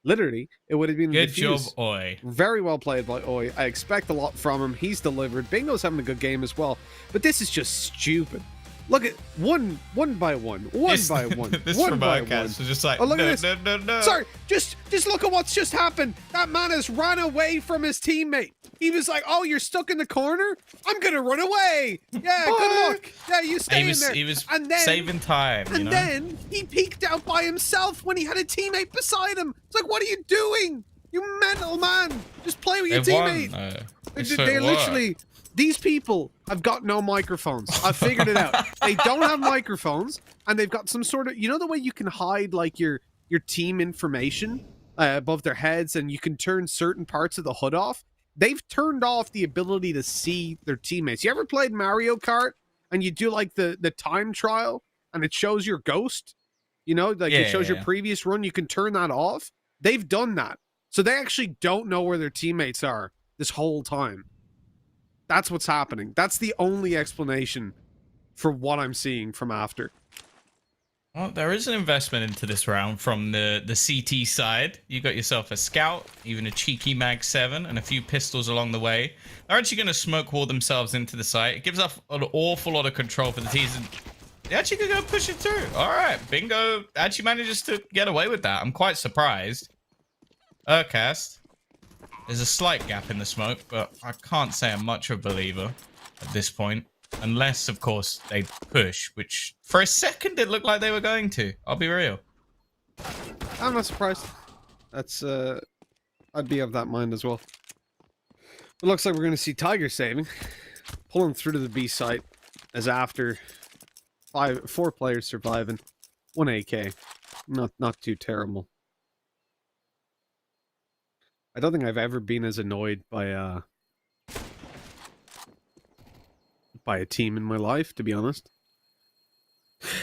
literally, it would have been good defused. job, Oi. Very well played by Oi. I expect a lot from him. He's delivered. Bingo's having a good game as well. But this is just stupid. Look at one by one by one, This one from by one. Outcast was just like, Oh, look no, at this. no. Sorry, just look at what's just happened. That man has run away from his teammate. He was like, "Oh, you're stuck in the corner. I'm gonna run away. Yeah, good luck. Yeah, you stay in there." He was and then, saving time, you and know? then he peeked out by himself when he had a teammate beside him. It's like, what are you doing? You mental man. Just play with your teammate. They're literally. These people have got no microphones. I've figured it out. They don't have microphones, and they've got some sort of, you know, the way you can hide like your team information above their heads, and you can turn certain parts of the HUD off. They've turned off the ability to see their teammates. You ever played Mario Kart and you do like the time trial and it shows your ghost? You know, like it shows your previous run. You can turn that off. They've done that, so they actually don't know where their teammates are this whole time. That's what's happening. That's the only explanation for what I'm seeing from after. Well, there is an investment into this round from the CT side. You got yourself a scout, even a cheeky mag 7, and a few pistols along the way. They're actually going to smoke wall themselves into the site. It gives up an awful lot of control for the T's. And they actually could go push it through. All right, Bingo actually manages to get away with that. I'm quite surprised. Urcast. There's a slight gap in the smoke, but I can't say I'm much of a believer at this point. Unless, of course, they push, which for a second it looked like they were going to. I'll be real. I'm not surprised. That's, I'd be of that mind as well. It looks like we're going to see Tiger saving. Pulling through to the B site as after 4 players surviving. 1 AK. Not too terrible. I don't think I've ever been as annoyed by a team in my life, to be honest.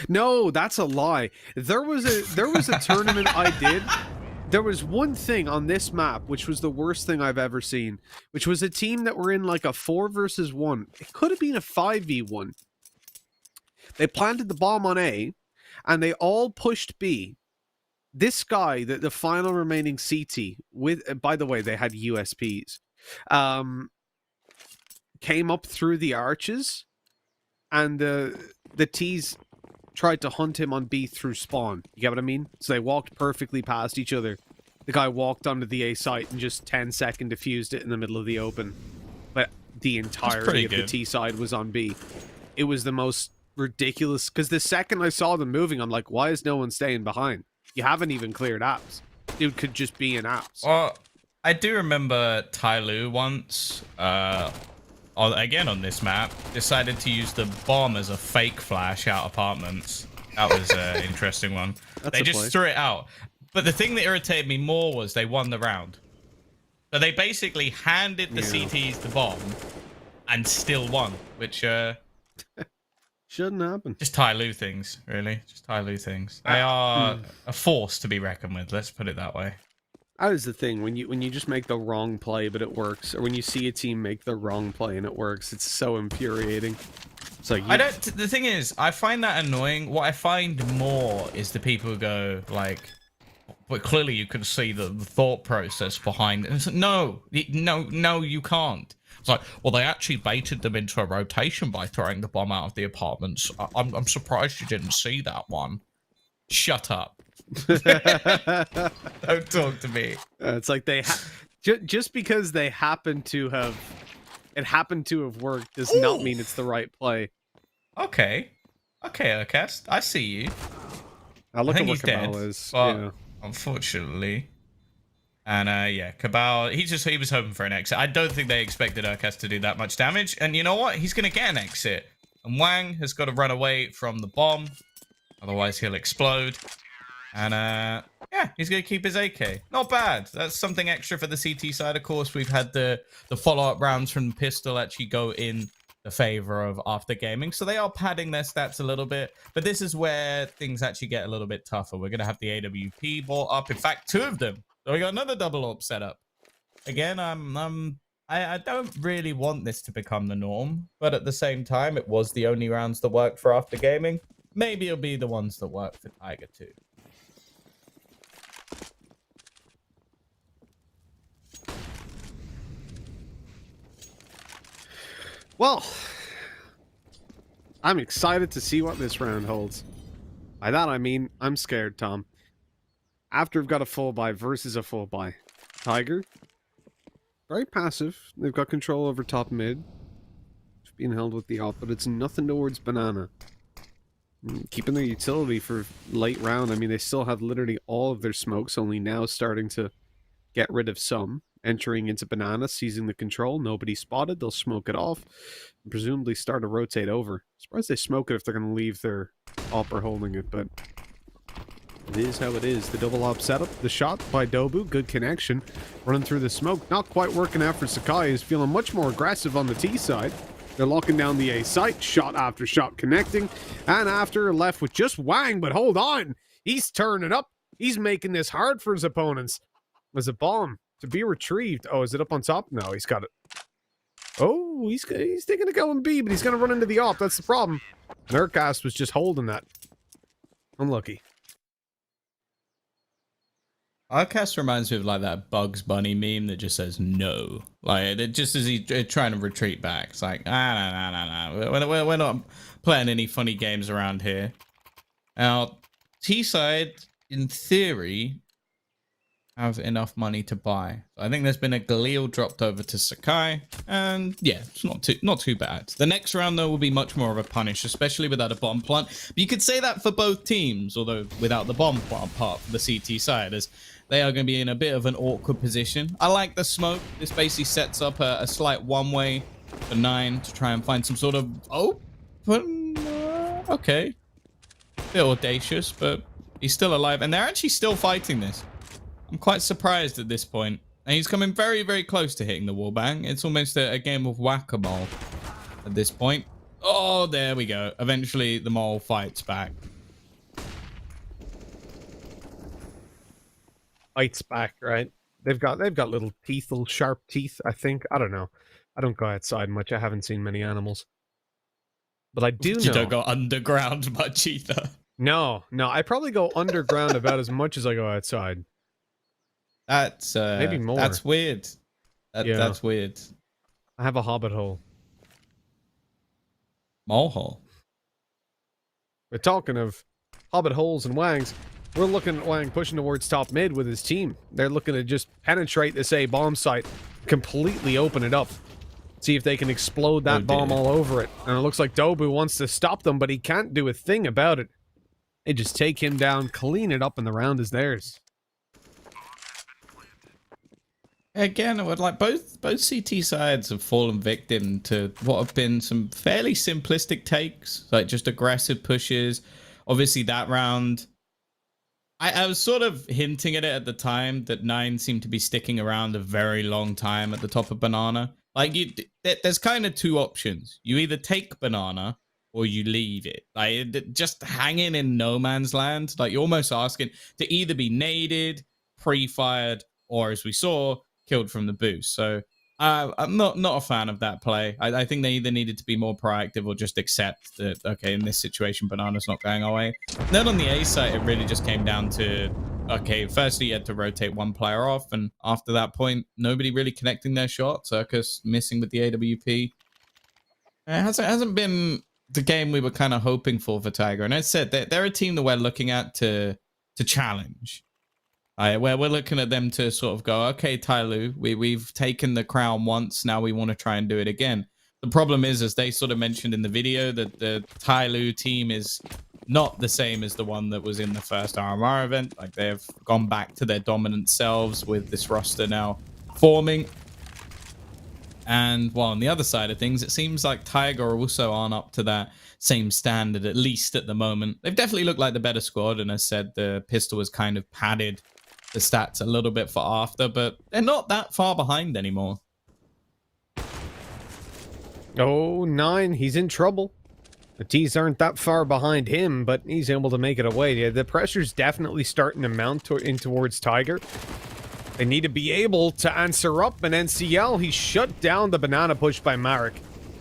No, that's a lie. There was a tournament I did. There was one thing on this map which was the worst thing I've ever seen, which was a team that were in like a 4 versus 1. It could have been a 5v1. They planted the bomb on A, and they all pushed B. This guy, the final remaining CT, with, by the way, they had USPs, came up through the arches, and the T's tried to hunt him on B through spawn. You get what I mean? So they walked perfectly past each other. The guy walked onto the A site and just 10-second diffused it in the middle of the open. But the entirety of the T side was on B. It was the most ridiculous, because the second I saw them moving, I'm like, why is no one staying behind? You haven't even cleared apps. Dude could just be in apps. Well, I do remember Tyloo once, again on this map, decided to use the bomb as a fake flash out apartments. That was an interesting one. They just threw it out. But the thing that irritated me more was they won the round. So they basically handed the CTs the bomb and still won, which... shouldn't happen. Just Tyloo things, really. Just Tyloo things. They are a force to be reckoned with. Let's put it that way. That is the thing. When you just make the wrong play, but it works, or when you see a team make the wrong play and it works, it's so infuriating. So the thing is, I find that annoying. What I find more is the people who go like, but clearly you can see the thought process behind it. It's like, no, you can't. It's like, well, they actually baited them into a rotation by throwing the bomb out of the apartments. I'm surprised you didn't see that one. Shut up. Don't talk to me. It's like they just because they happen to have worked does not mean it's the right play. Okay, Urcast, I see you. I think at he's dead, but unfortunately. And yeah, Cabal, he was hoping for an exit. I don't think they expected Urcast to do that much damage. And you know what? He's going to get an exit. And Wang has got to run away from the bomb. Otherwise, he'll explode. And yeah, he's going to keep his AK. Not bad. That's something extra for the CT side. Of course, we've had the follow-up rounds from the pistol actually go in the favor of after gaming. So they are padding their stats a little bit. But this is where things actually get a little bit tougher. We're going to have the AWP ball up. In fact, 2 of them. So we got another double AWP setup. Again, I don't really want this to become the norm, but at the same time, it was the only rounds that worked for after gaming. Maybe it'll be the ones that work for Tiger too. Well, I'm excited to see what this round holds. By that I mean, I'm scared, Tom. After we've got a full buy versus a full buy. Tiger, very passive. They've got control over top mid. It's being held with the op, but it's nothing towards banana. Keeping their utility for late round. I mean, they still have literally all of their smokes, only now starting to get rid of some. Entering into banana, seizing the control. Nobody spotted. They'll smoke it off. And presumably start to rotate over. Surprised they smoke it if they're going to leave their opper holding it, but it is how it is. The double op setup. The shot by Dobu. Good connection. Running through the smoke. Not quite working out for Sakai. He's feeling much more aggressive on the T side. They're locking down the A site. Shot after shot connecting. And after left with just Wang. But hold on. He's turning up. He's making this hard for his opponents. There's a bomb to be retrieved. Oh, is it up on top? No, he's got it. Oh, he's taking a go in B, but he's going to run into the op. That's the problem. Nurcast was just holding that. Unlucky. Outcast reminds me of like that Bugs Bunny meme that just says no. Like, it just as he's trying to retreat back. It's like, no. We're not playing any funny games around here. Now, T-side, in theory, have enough money to buy. I think there's been a Galil dropped over to Sakai, and yeah, it's not too bad. The next round though will be much more of a punish, especially without a bomb plant. But you could say that for both teams, although without the bomb plant part for the CT side, as they are going to be in a bit of an awkward position. I like the smoke. This basically sets up a slight one-way for 9 to try and find some sort of open. Okay, a bit audacious, but he's still alive, and they're actually still fighting this. I'm quite surprised at this point. And he's coming very, very close to hitting the wall bang. It's almost a game of whack-a-mole at this point. Oh, there we go. Eventually, the mole fights back. Fights back, right? They've got little teeth, little sharp teeth, I think. I don't know. I don't go outside much. I haven't seen many animals. But I do know. You don't go underground much either. No. I probably go underground about as much as I go outside. That's maybe more. That's weird. That's weird. I have a hobbit hole. Mole hole. We're talking of hobbit holes and Wangs. We're looking at Wang pushing towards top mid with his team. They're looking to just penetrate this A bomb site, completely open it up. See if they can explode that bomb all over it. And it looks like Dobu wants to stop them, but he can't do a thing about it. They just take him down, clean it up, and the round is theirs. Again, like both CT sides have fallen victim to what have been some fairly simplistic takes, like just aggressive pushes. Obviously, that round, I was sort of hinting at it at the time that 9 seemed to be sticking around a very long time at the top of banana. Like, there's kind of two options. You either take banana or you leave it. Like, just hanging in no man's land. Like, you're almost asking to either be naded, pre-fired, or as we saw, killed from the boost. So I'm not a fan of that play. I think they either needed to be more proactive or just accept that, okay, in this situation, banana's not going our way. Then on the A side, it really just came down to, okay, firstly, you had to rotate one player off, and after that point, nobody really connecting their shot. Circus missing with the AWP. It hasn't been the game we were kind of hoping for Tiger. And as I said, they're a team that we're looking at to challenge. Where we're looking at them to sort of go, okay, Tyloo, we've taken the crown once, now we want to try and do it again. The problem is, as they sort of mentioned in the video, that the Tyloo team is not the same as the one that was in the first RMR event. Like, they've gone back to their dominant selves with this roster now forming. And while on the other side of things, it seems like Tiger also aren't up to that same standard, at least at the moment. They've definitely looked like the better squad, and as said, the pistol was kind of padded the stats a little bit for after, but they're not that far behind anymore. Oh, 9, he's in trouble. The T's aren't that far behind him, but he's able to make it away. Yeah, the pressure's definitely starting to mount in towards Tiger. They need to be able to answer up, and NCL, he shut down the banana push by Marek.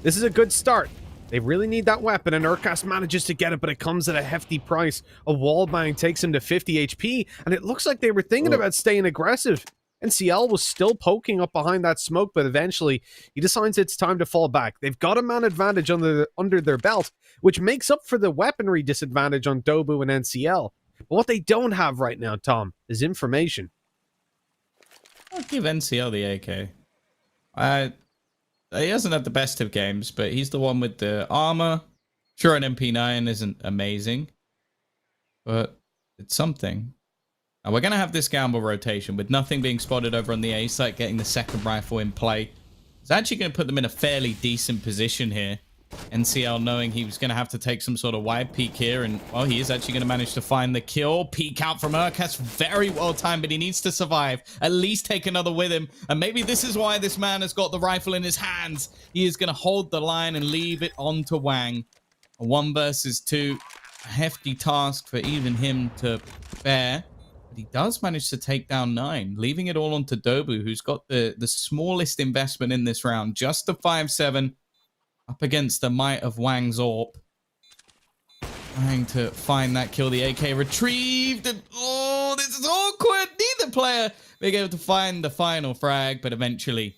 This is a good start. They really need that weapon, and Urkas manages to get it, but it comes at a hefty price. A wallbang takes him to 50 HP, and it looks like they were thinking about staying aggressive. NCL was still poking up behind that smoke, but eventually he decides it's time to fall back. They've got a man advantage under their belt, which makes up for the weaponry disadvantage on Dobu and NCL. But what they don't have right now, Tom, is information. I'll give NCL the AK. He hasn't had the best of games, but he's the one with the armor. Sure, an MP9 isn't amazing, but it's something. Now, we're going to have this gamble rotation with nothing being spotted over on the A site, getting the second rifle in play. It's actually going to put them in a fairly decent position here. NCL knowing he was going to have to take some sort of wide peek here, and, well, he is actually going to manage to find the kill. Peek out from Urkas, very well timed, but he needs to survive. At least take another with him, and maybe this is why this man has got the rifle in his hands. He is going to hold the line and leave it on to Wang. A 1 versus 2, a hefty task for even him to bear. But he does manage to take down 9, leaving it all onto Dobu, who's got the smallest investment in this round. Just a 5-7 up against the might of Wang's AWP. Trying to find that kill. The AK retrieved. And, oh, this is awkward. Neither player being able to find the final frag, but eventually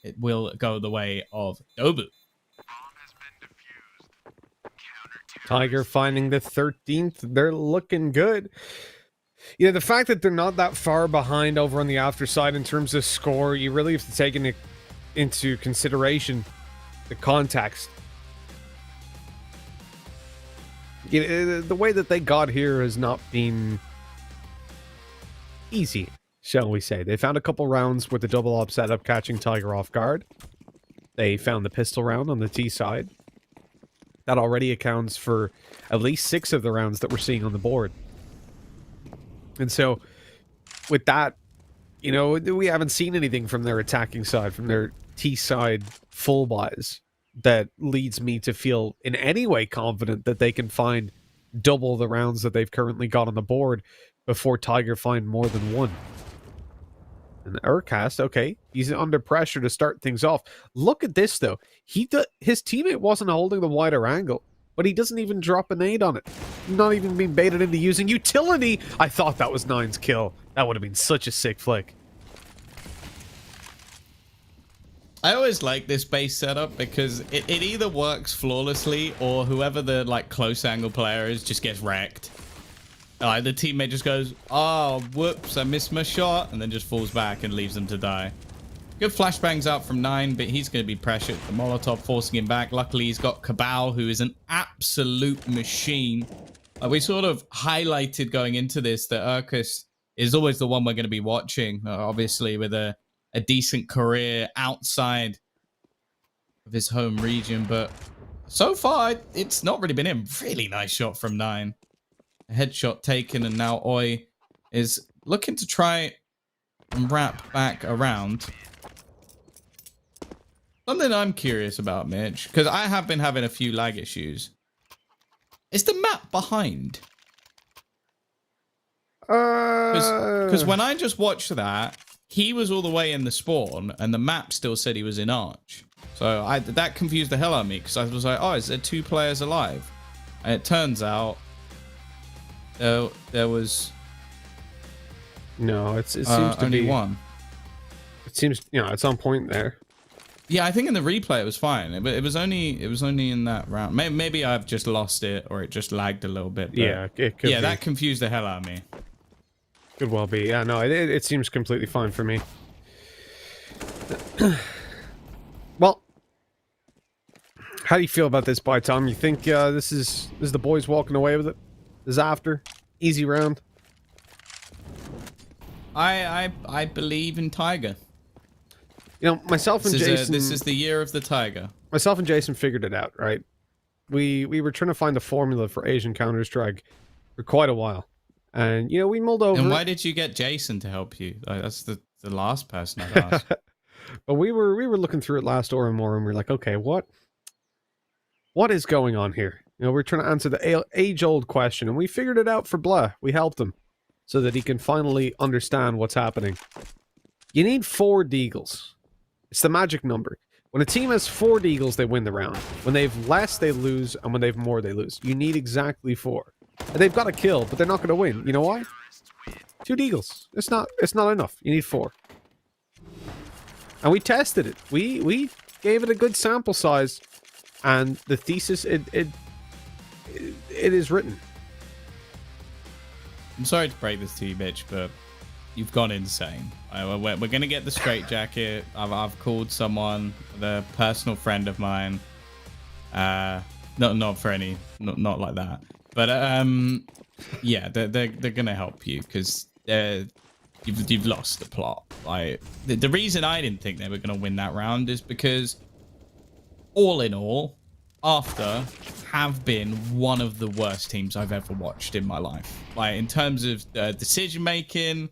it will go the way of Dobu. Tiger finding the 13th. They're looking good. You know, the fact that they're not that far behind over on the after side in terms of score, you really have to take into consideration the context. You know, the way that they got here has not been easy, shall we say. They found a couple rounds with the double op setup catching Tiger off guard. They found the pistol round on the T side. That already accounts for at least 6 of the rounds that we're seeing on the board. And so, with that, you know, we haven't seen anything from their attacking side, from their T-side full buys, that leads me to feel in any way confident that they can find double the rounds that they've currently got on the board before Tiger find more than 1. And Urcast, okay, he's under pressure to start things off. Look at this, though. His teammate wasn't holding the wider angle, but he doesn't even drop a nade on it. Not even being baited into using utility. I thought that was 9's kill. That would have been such a sick flick. I always like this base setup because it either works flawlessly or whoever the close angle player is just gets wrecked. The teammate just goes, oh, whoops, I missed my shot, and then just falls back and leaves them to die. Good flashbangs out from 9, but he's going to be pressured. The Molotov forcing him back. Luckily, he's got Cabal, who is an absolute machine. We sort of highlighted going into this that Urkus is always the one we're going to be watching, obviously, with a decent career outside of his home region. But so far, it's not really been him. Really nice shot from 9. A headshot taken, and now Oi is looking to try and wrap back around. Something I'm curious about, Mitch, because I have been having a few lag issues. Is the map behind? Because when I just watched that, he was all the way in the spawn, and the map still said he was in Arch. So that confused the hell out of me, because I was like, oh, is there 2 players alive? And it turns out there was... No, it seems to only be 1. It seems, it's on point there. Yeah, I think in the replay it was fine. It was only in that round. Maybe I've just lost it, or it just lagged a little bit. But Yeah, it could be. that confused the hell out of me. Could well be. Yeah, no, it seems completely fine for me. Well, how do you feel about this buy, Tom? You think this is the boys walking away with it? This after easy round? I believe in Tiger. You know, myself and Jason... This is the year of the Tiger. Myself and Jason figured it out, right? We were trying to find the formula for Asian Counter-Strike for quite a while. And, we mulled over... And why did you get Jason to help you? That's the last person I'd asked. But we were looking through it last or more, and we were like, okay, what is going on here? We're trying to answer the age-old question, and we figured it out for Blah. We helped him so that he can finally understand what's happening. You need 4 deagles. It's the magic number. When a team has 4 deagles, they win the round. When they have less, they lose, and when they have more, they lose. You need exactly 4. And they've got a kill, but they're not going to win. You know why? 2 deagles. It's not enough. You need 4. And we tested it. We gave it a good sample size, and the thesis it is written. I'm sorry to break this to you, Mitch, but you've gone insane. We're gonna get the straitjacket. I've called someone, the personal friend of mine. Not for any, not like that. But yeah, they're gonna help you because you've lost the plot. Like the reason I didn't think they were gonna win that round is because, all in all, After have been one of the worst teams I've ever watched in my life. Like in terms of decision making,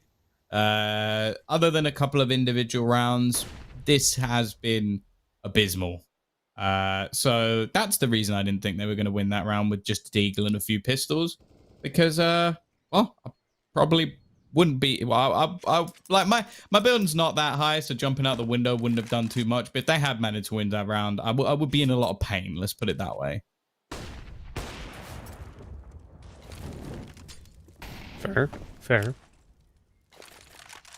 other than a couple of individual rounds, this has been abysmal. So that's the reason I didn't think they were going to win that round with just a deagle and a few pistols, because well, I probably wouldn't be. Well, I like my building's not that high, so jumping out the window wouldn't have done too much. But if they had managed to win that round, I would be in a lot of pain. Let's put it that way. Fair.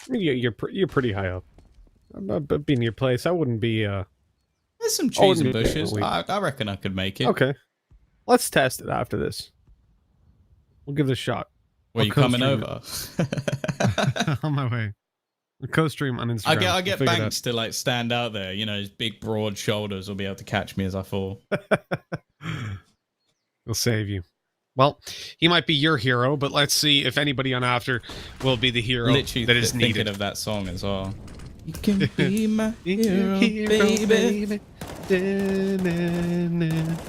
You're pretty high up. But being in your place, I wouldn't be. There's some trees and bushes. I reckon I could make it. Okay, let's test it after this. We'll give it a shot. Were you coming over? On my way. Co-stream on Instagram. I get Banks to like stand out there. You know, his big broad shoulders will be able to catch me as I fall. He'll save you. Well, he might be your hero, but let's see if anybody on After will be the hero Literally that is needed. Thinking of that song as well. You can be my hero, baby.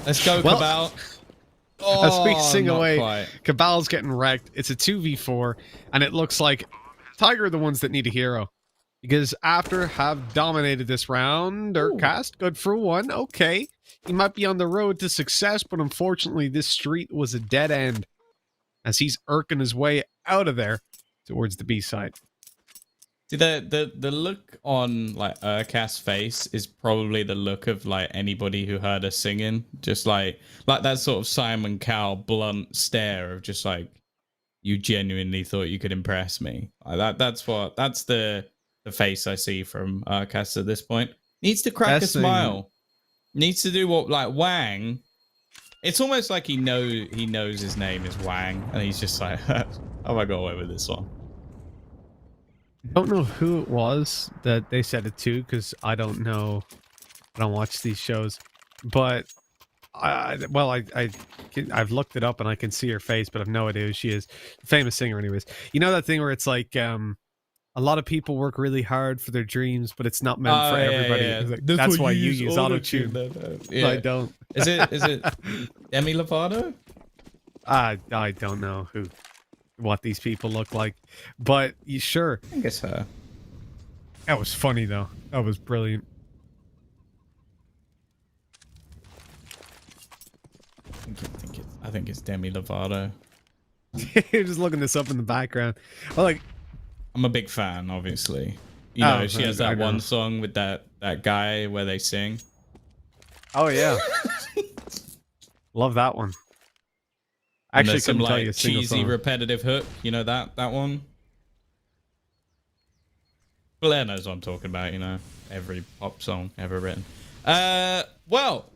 Let's go, Cabal. As we sing away, quite. Cabal's getting wrecked. It's a 2v4, and it looks like Tiger are the ones that need a hero. Because After have dominated this round. Dirtcast, good for one. Okay. He might be on the road to success, but unfortunately this street was a dead end, as he's irking his way out of there towards the B side. See, the look on like Urkast's face is probably the look of like anybody who heard us singing, just like that sort of Simon Cowell blunt stare of just like, you genuinely thought you could impress me. Like that's the face I see from Urkast at this point. Needs to crack a smile. Needs to do what like Wang. It's almost like he knows his name is Wang, and he's just like, how have I got away with this one? I don't know who it was that they said it to, because I don't know. I don't watch these shows, but I've looked it up and I can see her face, but I've no idea who she is. Famous singer, anyways. You know that thing where it's like a lot of people work really hard for their dreams, but it's not meant for everybody. Yeah. Like, that's why you use auto-tune. Yeah. I don't. Is it Demi Lovato? I don't know what these people look like, but sure. I think it's her. That was funny though. That was brilliant. I think it's Demi Lovato. You're just looking this up in the background. Well, like, I'm a big fan, obviously. You know, she has that one song with that guy where they sing. Oh yeah. Love that one. Actually, some couldn't tell you like a single cheesy song. repetitive hook. You know that one? Blair knows what I'm talking about, you know. Every pop song ever written. Well,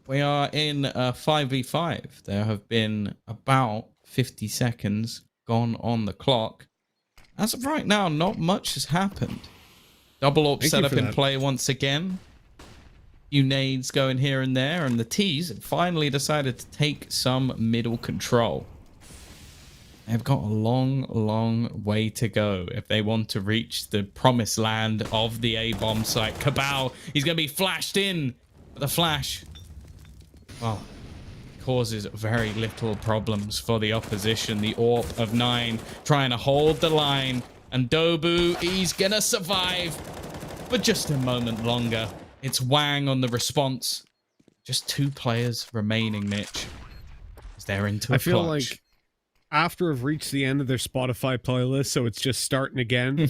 we are in 5v5. There have been about 50 seconds gone on the clock. As of right now, not much has happened. Double AWP set up in play once again. Few nades going here and there, and the T's have finally decided to take some middle control. They've got a long way to go if they want to reach the promised land of the A-bomb site. Cabal, he's going to be flashed in. But the flash, well, causes very little problems for the opposition. The AWP of 9 trying to hold the line. And Dobu, he's going to survive. But just a moment longer. It's Wang on the response. Just 2 players remaining, Mitch. As they're into a I feel clutch. like After have reached the end of their Spotify playlist, so it's just starting again.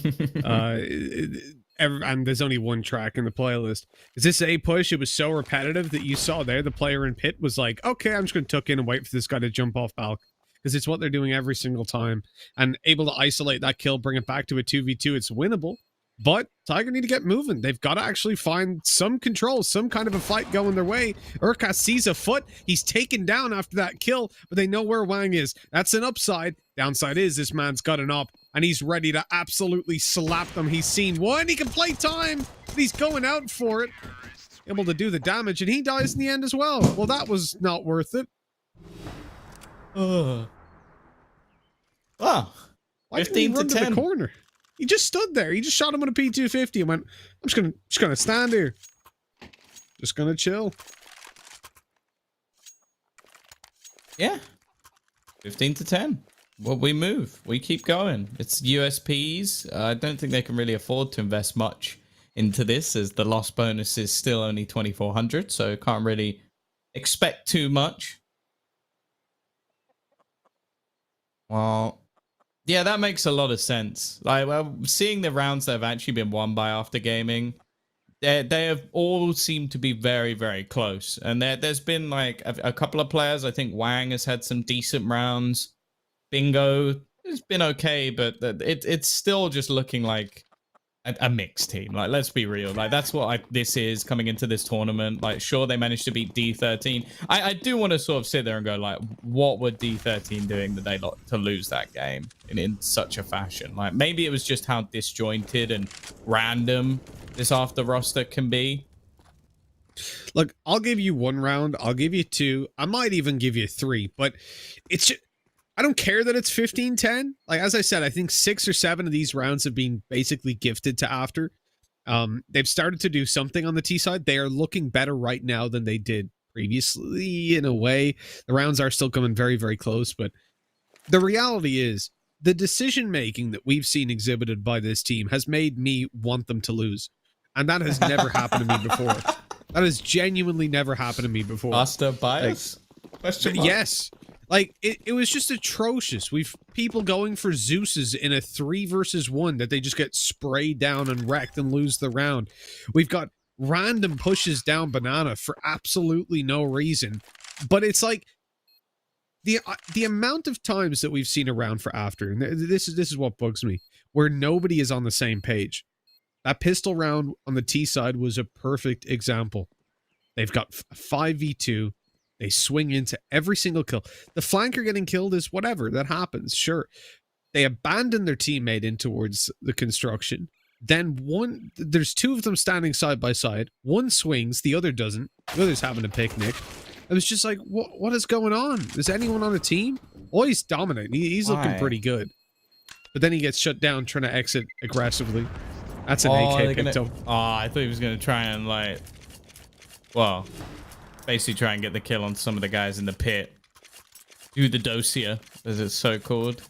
And there's only one track in the playlist. Is this A push? It was so repetitive that you saw there. The player in pit was like, okay, I'm just going to tuck in and wait for this guy to jump off balk. Because it's what they're doing every single time. And able to isolate that kill, bring it back to a 2v2. It's winnable. But Tiger need to get moving. They've got to actually find some control, some kind of a fight going their way. Urka sees a foot. He's taken down after that kill, but they know where Wang is. That's an upside. Downside is this man's got an up, and he's ready to absolutely slap them. He's seen one. He can play time, but he's going out for it. Able to do the damage, and he dies in the end as well. Well, that was not worth it. Wow. Why didn't 15 he to run 10. the corner? He just stood there. He just shot him with a P250 and went, I'm just gonna stand here. Just gonna chill. Yeah. 15 to 10. Well, we move. We keep going. It's USPs. I don't think they can really afford to invest much into this, as the loss bonus is still only 2,400, so can't really expect too much. Well, yeah, that makes a lot of sense. Like, well, seeing the rounds that have actually been won by After Gaming, they have all seemed to be very, very close. And there's been like a couple of players. I think Wang has had some decent rounds. Bingo has been okay, but it's still just looking like a mixed team. Like, let's be real. Like, that's what this is coming into this tournament. Like, sure, they managed to beat D13. I do want to sort of sit there and go, like, what were D13 doing that they to lose that game in such a fashion? Like, maybe it was just how disjointed and random this after roster can be. Look, I'll give you one round. I'll give you two. I might even give you three, but it's just, I don't care that it's 15-10. Like, as I said, I think 6 or 7 of these rounds have been basically gifted to After. They've started to do something on the T side. They are looking better right now than they did previously, in a way. The rounds are still coming very, very close, but the reality is the decision-making that we've seen exhibited by this team has made me want them to lose. And that has never happened to me before. That has genuinely never happened to me before. Master bias? Question mark? Yes. Like, it was just atrocious. We've people going for Zeus's in a 3 versus 1 that they just get sprayed down and wrecked and lose the round. We've got random pushes down Banana for absolutely no reason. But it's like the amount of times that we've seen a round for After, and this is what bugs me, where nobody is on the same page. That pistol round on the T side was a perfect example. They've got 5v2. They swing into every single kill. The flanker getting killed is whatever. That happens, sure. They abandon their teammate in towards the construction. Then there's 2 of them standing side by side. One swings, the other doesn't. The other's having a picnic. It was just like, what is going on? Is anyone on a team? Oh, he's dominating. He's looking pretty good. But then he gets shut down trying to exit aggressively. That's an AK picked up. Oh, I thought he was going to try and, like, well, basically try and get the kill on some of the guys in the pit. Do the dossier, as it's so called.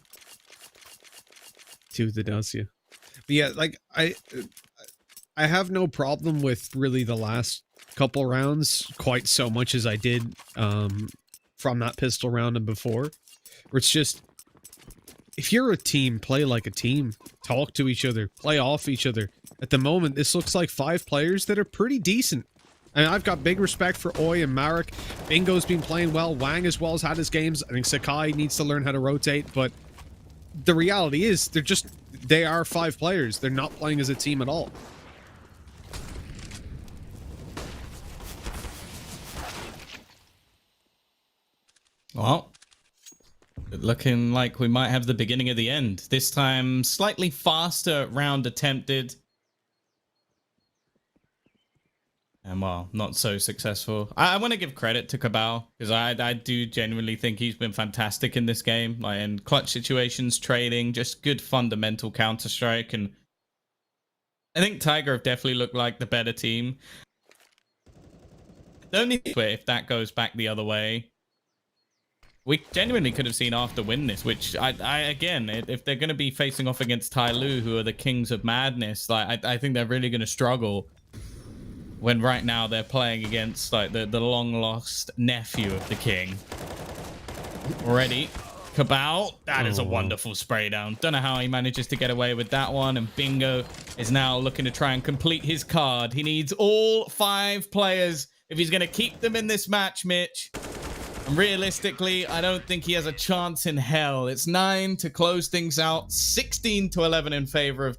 To the dossier. But yeah, like, I have no problem with really the last couple rounds quite so much as I did from that pistol round and before. Where it's just, if you're a team, play like a team. Talk to each other. Play off each other. At the moment, this looks like 5 players that are pretty decent. And I've got big respect for Oi and Marek. Bingo's been playing well. Wang as well has had his games. I think Sakai needs to learn how to rotate. But the reality is, they are 5 players. They're not playing as a team at all. Well, looking like we might have the beginning of the end. This time, slightly faster round attempted. And, well, not so successful. I want to give credit to Cabal, because I do genuinely think he's been fantastic in this game. Like, in clutch situations, trading, just good fundamental Counter-Strike. And I think Tiger have definitely looked like the better team. The only thing, if that goes back the other way, we genuinely could have seen After win this, which again, if they're going to be facing off against Tai Lu, who are the kings of madness, like I think they're really going to struggle. When right now they're playing against like the long lost nephew of the king. Already, Cabal, that is a wonderful spray down. Don't know how he manages to get away with that one. And Bingo is now looking to try and complete his card. He needs all 5 players if he's going to keep them in this match, Mitch. And realistically, I don't think he has a chance in hell. It's 9 to close things out, 16 to 11 in favor of